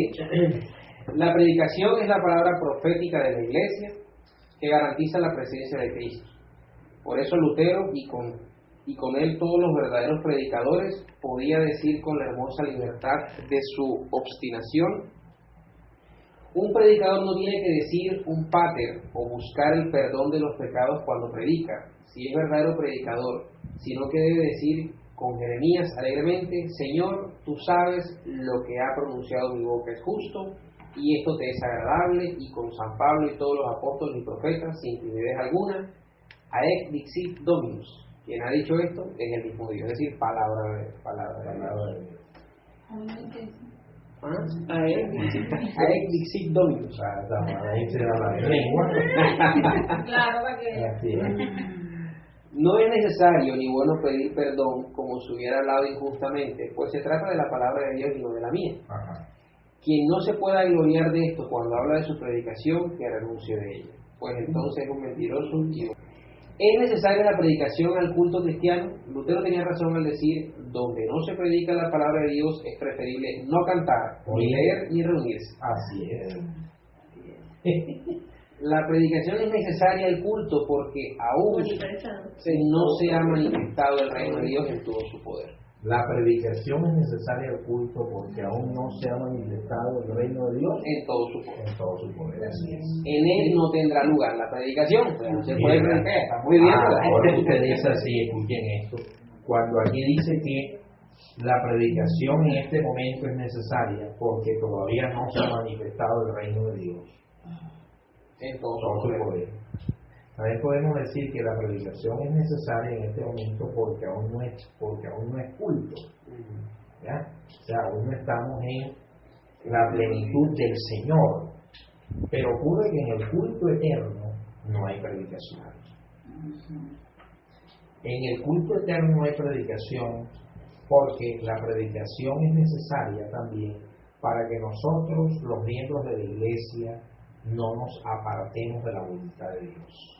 Speaker 1: la predicación es la palabra profética de la Iglesia que garantiza la presencia de Cristo. Por eso Lutero y con él todos los verdaderos predicadores podía decir con la hermosa libertad de su obstinación: un predicador no tiene que decir un pater o buscar el perdón de los pecados cuando predica, si es verdadero predicador, sino que debe decir con Jeremías alegremente: Señor, tú sabes lo que ha pronunciado mi boca es justo, y esto te es agradable, y con San Pablo y todos los apóstoles y profetas, sin timidez alguna, Aec dixit Dominus. Quien ha dicho esto es el mismo Dios, es decir, palabra de Dios. Aec dixit Dominus.
Speaker 4: Ahí se da la lengua.
Speaker 5: Claro, para que...
Speaker 1: No es necesario ni bueno pedir perdón como si hubiera hablado injustamente, pues se trata de la palabra de Dios y no de la mía. Quien no se pueda gloriar de esto cuando habla de su predicación, que renuncie de ella, pues entonces es un mentiroso. ¿Es necesaria la predicación al culto cristiano? Lutero tenía razón al decir: donde no se predica la palabra de Dios es preferible no cantar, ni leer, ni reunirse.
Speaker 4: Así es.
Speaker 1: La predicación es necesaria al culto porque aún no se ha manifestado el reino de Dios en todo su poder.
Speaker 4: La predicación es necesaria al culto porque aún no se ha manifestado el reino de Dios
Speaker 1: en todo su poder.
Speaker 4: En todo su poder. Así es.
Speaker 1: En él no tendrá lugar la predicación. No se puede predicar. Está muy bien.
Speaker 4: Ahora usted dice así, escuchen esto. Cuando aquí dice que la predicación en este momento es necesaria porque todavía no se ha manifestado el reino de Dios
Speaker 1: en todo
Speaker 4: su poder. También podemos decir que la predicación es necesaria en este momento porque aún no es culto. ¿Ya? O sea, aún no estamos en la plenitud del Señor. Pero ocurre que en el culto eterno no hay predicación. En el culto eterno no hay predicación porque la predicación es necesaria también para que nosotros, los miembros de la iglesia, no nos apartemos de la voluntad de Dios.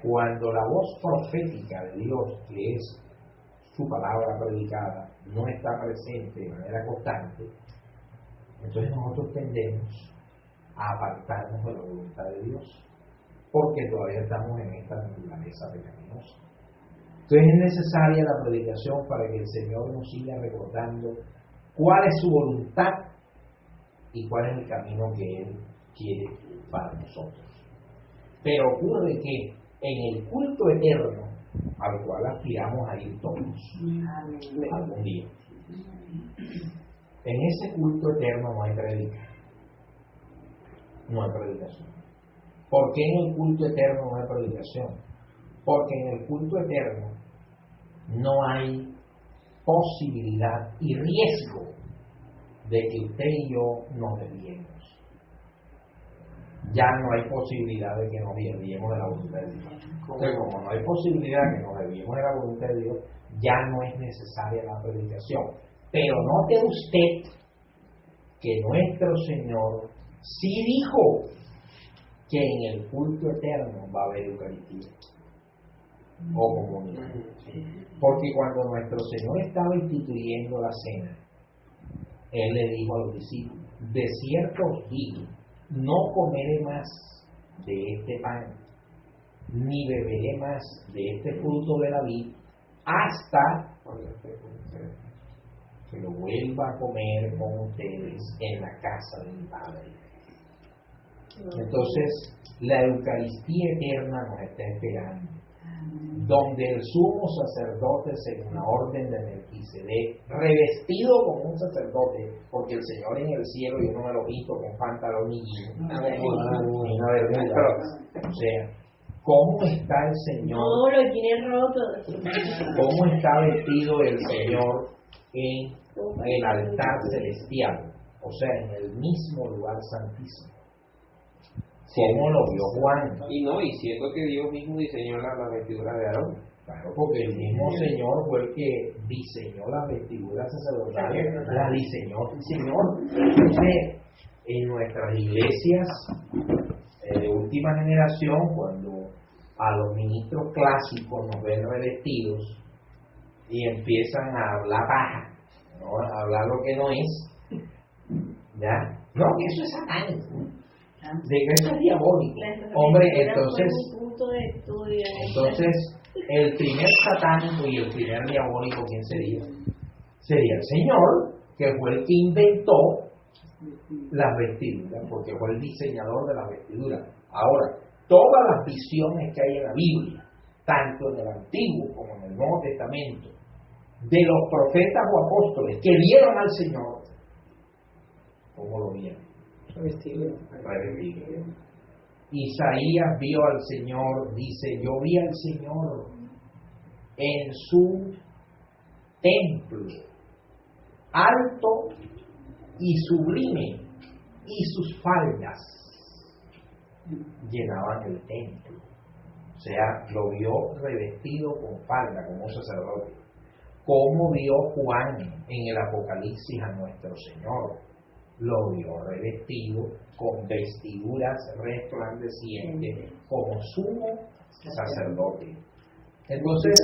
Speaker 4: Cuando la voz profética de Dios, que es su palabra predicada, no está presente de manera constante, entonces nosotros tendemos a apartarnos de la voluntad de Dios, porque todavía estamos en esta naturaleza pecaminosa. Entonces es necesaria la predicación para que el Señor nos siga recordando cuál es su voluntad y cuál es el camino que Él quiere para nosotros. Pero ocurre que en el culto eterno, al cual aspiramos a ir todos algún día, en ese culto eterno no hay predicación. No hay predicación. ¿Por qué en el culto eterno no hay predicación? Porque en el culto eterno no hay posibilidad y riesgo de que usted y yo nos desviemos. Ya no hay posibilidad de que nos desviemos de la voluntad de Dios. Entonces, como no hay posibilidad de que nos desviemos de la voluntad de Dios, ya no es necesaria la predicación. Pero note usted que nuestro Señor sí dijo que en el culto eterno va a haber Eucaristía o comunión. Porque cuando nuestro Señor estaba instituyendo la cena, Él le dijo a los discípulos: de cierto os digo, no comeré más de este pan, ni beberé más de este fruto de la vid, hasta que lo vuelva a comer con ustedes en la casa de mi Padre. Entonces, la Eucaristía eterna nos está esperando, donde el sumo sacerdote, según la orden de Melquisedec, revestido como un sacerdote, porque el Señor en el cielo yo no me lo he visto con pantalón ni una vergüenza. O sea, ¿cómo está el Señor?
Speaker 6: No, lo tiene roto.
Speaker 4: ¿Cómo está vestido el Señor en el altar celestial? O sea, en el mismo lugar santísimo. ¿Cómo lo vio Juan?
Speaker 1: Y siendo que Dios mismo diseñó la vestidura de Aarón.
Speaker 4: Claro, porque el mismo Señor fue el que diseñó las vestiduras sacerdotales, la diseñó el Señor. Entonces, en nuestras iglesias de última generación, cuando a los ministros clásicos nos ven revestidos y empiezan a hablar paja, ¿no? A hablar lo que no es, ¿ya? No, que eso es satánico. De que eso es diabólico. Hombre, entonces el primer satánico y el primer diabólico, ¿quién sería? Sería el Señor, que fue el que inventó las vestiduras, porque fue el diseñador de las vestiduras. Ahora, todas las visiones que hay en la Biblia, tanto en el Antiguo como en el Nuevo Testamento, de los profetas o apóstoles que vieron al Señor, ¿cómo lo vieron? Revestido. Isaías vio al Señor, dice: yo vi al Señor en su templo, alto y sublime, y sus faldas llenaban el templo. O sea, lo vio revestido con falda, como un sacerdote. ¿Cómo vio Juan en el Apocalipsis a nuestro Señor? Lo vio revestido con vestiduras resplandecientes como sumo sacerdote. Entonces,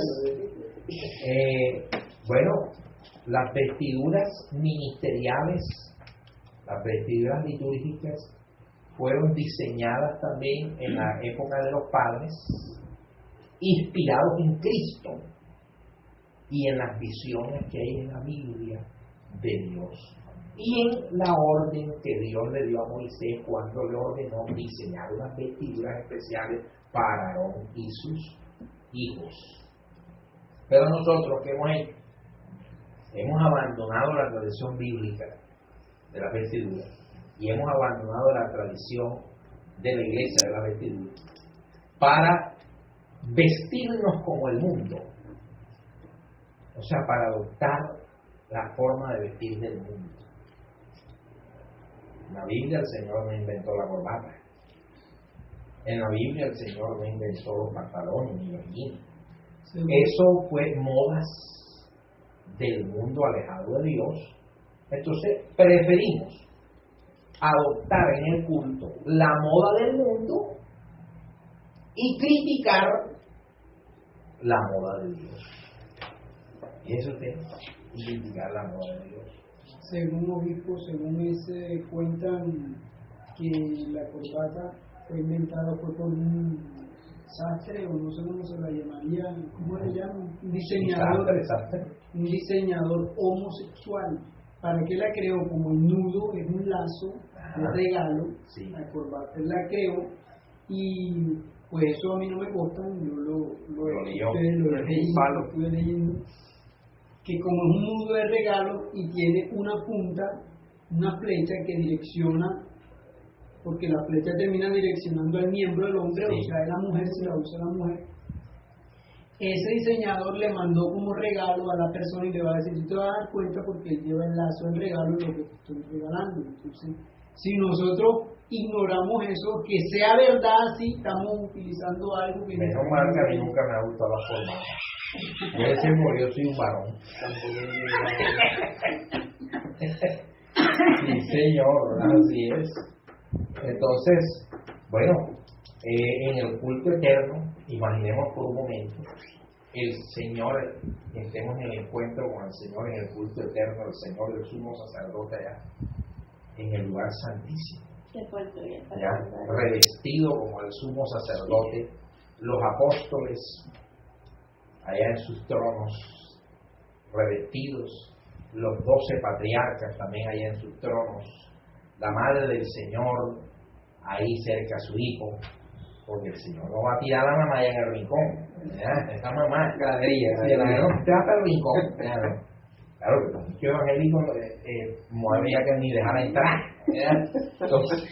Speaker 4: bueno, las vestiduras ministeriales, las vestiduras litúrgicas, fueron diseñadas también en la época de los padres, inspirados en Cristo y en las visiones que hay en la Biblia de Dios. Y en la orden que Dios le dio a Moisés cuando le ordenó diseñar unas vestiduras especiales para Aarón y sus hijos. Pero nosotros, ¿qué hemos hecho? Hemos abandonado la tradición bíblica de las vestiduras y hemos abandonado la tradición de la iglesia de la vestidura para vestirnos como el mundo, o sea, para adoptar la forma de vestir del mundo. En la Biblia el Señor no inventó la corbata, en la Biblia el Señor no inventó los pantalones ni los jeans. Eso fue modas del mundo alejado de Dios. Entonces preferimos adoptar en el culto la moda del mundo y criticar la moda de Dios. Y eso es criticar la moda de Dios.
Speaker 2: Según obispo, según ese cuentan que la corbata fue inventada por un sastre, o no sé cómo se la llamaría, ¿cómo le llaman? Un diseñador homosexual. ¿Para qué la creó? Como el nudo es un lazo de regalo, sí. La corbata la creó, y pues eso a mí no me consta, yo lo estuve leyendo, que como es un nudo de regalo y tiene una punta, una flecha que direcciona, porque la flecha termina direccionando al miembro del hombre, sí. O sea, de la mujer, si la usa la mujer. Ese diseñador le mandó como regalo a la persona y le va a decir, tú te vas a dar cuenta porque él lleva el lazo del regalo de lo que te estoy regalando. Entonces, si nosotros ignoramos eso, que sea verdad, sí, estamos utilizando algo que...
Speaker 4: Menos mal que a mí nunca me ha gustado la forma. Yo decía, yo soy un varón. Sí, señor, así es. Entonces, bueno, en el culto eterno, imaginemos por un momento, el Señor, estemos en el encuentro con el Señor en el culto eterno, el Señor, el sumo sacerdote allá, en el lugar santísimo, ya, revestido como el sumo sacerdote, los apóstoles allá en sus tronos, revestidos, los 12 patriarcas también allá en sus tronos, la madre del Señor ahí cerca a su hijo, porque el Señor no va a tirar a la mamá allá en el rincón, esa mamá gradería, no te va para el rincón, claro que los muchos evangélicos no había que ni dejar entrar, entonces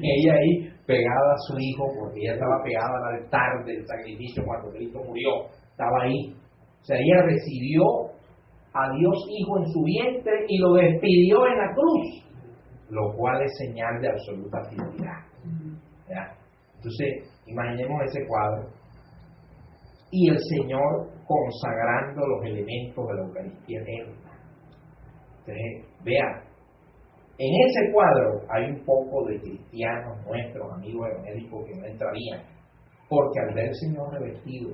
Speaker 4: ella ahí pegada a su hijo, porque ella estaba pegada al altar del sacrificio cuando Cristo murió, estaba ahí, o sea, ella recibió a Dios Hijo en su vientre y lo despidió en la cruz, lo cual es señal de absoluta fidelidad. ¿Ya? Entonces, imaginemos ese cuadro y el Señor consagrando los elementos de la Eucaristía eterna. Entonces, vean, en ese cuadro hay un poco de cristianos nuestros, amigos evangélicos, que no entrarían, porque al ver al Señor revestido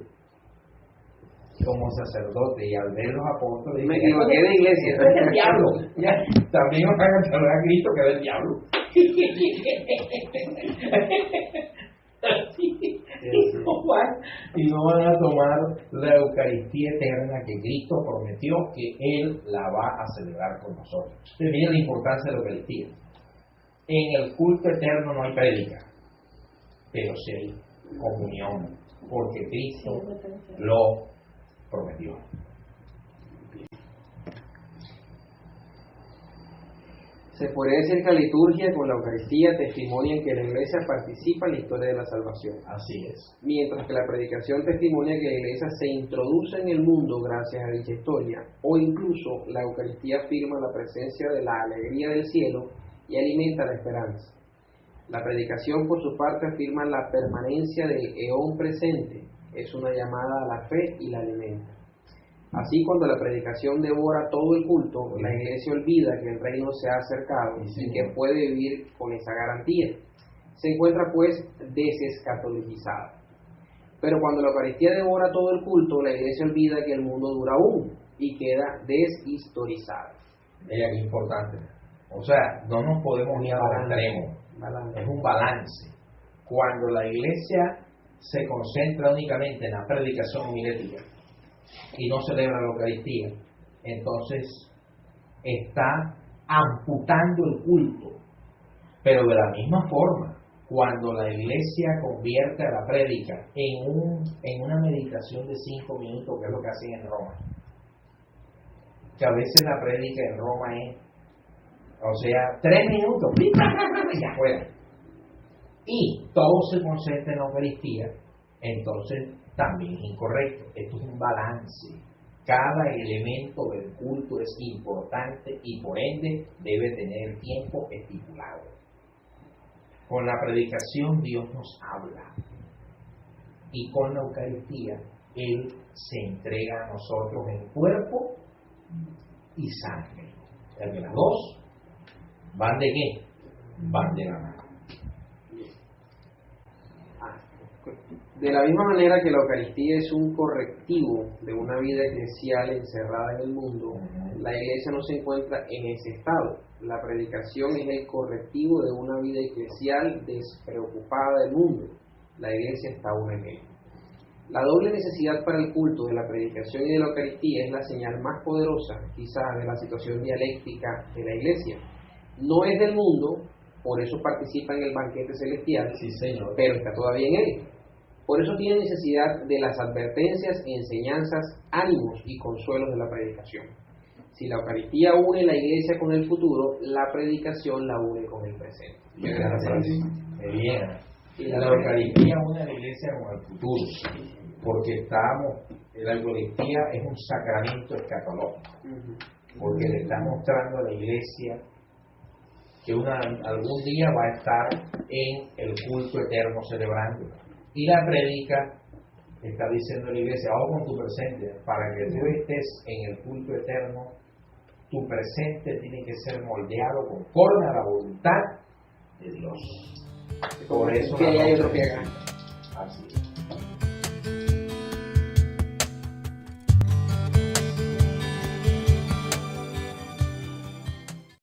Speaker 4: como sacerdote y al ver los apóstoles,
Speaker 1: me equivoqué de iglesia,
Speaker 4: es el diablo, ya, también van a salvar a Cristo que es el diablo. Y no van a tomar la Eucaristía eterna que Cristo prometió que Él la va a celebrar con nosotros. Entonces, miren la importancia de la Eucaristía. En el culto eterno no hay prédica, pero sí hay comunión, porque Cristo lo prometió.
Speaker 1: Se podría decir que la liturgia con la Eucaristía testimonia que la Iglesia participa en la historia de la salvación.
Speaker 4: Así es.
Speaker 1: Mientras que la predicación testimonia que la Iglesia se introduce en el mundo gracias a dicha historia, o incluso la Eucaristía afirma la presencia de la alegría del cielo y alimenta la esperanza. La predicación, por su parte, afirma la permanencia del eón presente, es una llamada a la fe y la alimenta. Así, cuando la predicación devora todo el culto, la Iglesia olvida que el reino se ha acercado y que puede vivir con esa garantía. Se encuentra, pues, desescatologizada. Pero cuando la Eucaristía devora todo el culto, la Iglesia olvida que el mundo dura aún y queda deshistorizada.
Speaker 4: Mira qué importante. O sea, no nos podemos ir a los extremos. Es un balance. Cuando la iglesia se concentra únicamente en la predicación homilética y no celebra la Eucaristía, entonces está amputando el culto. Pero de la misma forma, cuando la iglesia convierte a la prédica en una meditación de 5 minutos, que es lo que hacen en Roma, que a veces la prédica en Roma es, 3 minutos, y afuera, y todo se concentra en la Eucaristía, entonces también es incorrecto. Esto es un balance. Cada elemento del culto es importante y por ende debe tener tiempo estipulado. Con la predicación Dios nos habla y con la Eucaristía Él se entrega a nosotros en cuerpo y sangre. Las dos van de qué? Van de la mano.
Speaker 1: De la misma manera que la Eucaristía es un correctivo de una vida eclesial encerrada en el mundo, la Iglesia no se encuentra en ese estado. La predicación es el correctivo de una vida eclesial despreocupada del mundo. La Iglesia está aún en él. La doble necesidad para el culto de la predicación y de la Eucaristía es la señal más poderosa, quizás, de la situación dialéctica de la Iglesia. No es del mundo, por eso participa en el banquete celestial,
Speaker 4: sí, señor,
Speaker 1: pero está todavía en él. Por eso tiene necesidad de las advertencias, enseñanzas, ánimos y consuelos de la predicación. Si la Eucaristía une la Iglesia con el futuro, la predicación la une con el presente.
Speaker 4: Bien. La Eucaristía une a la Iglesia con el futuro, porque la Eucaristía es un sacramento escatológico, porque le está mostrando a la Iglesia que algún día va a estar en el culto eterno celebrando. Y la prédica está diciendo a la Iglesia, vamos con tu presente, para que tú estés en el culto eterno, tu presente tiene que ser moldeado conforme a la voluntad de Dios. Por eso
Speaker 1: que hay otro que haga.
Speaker 4: Así es.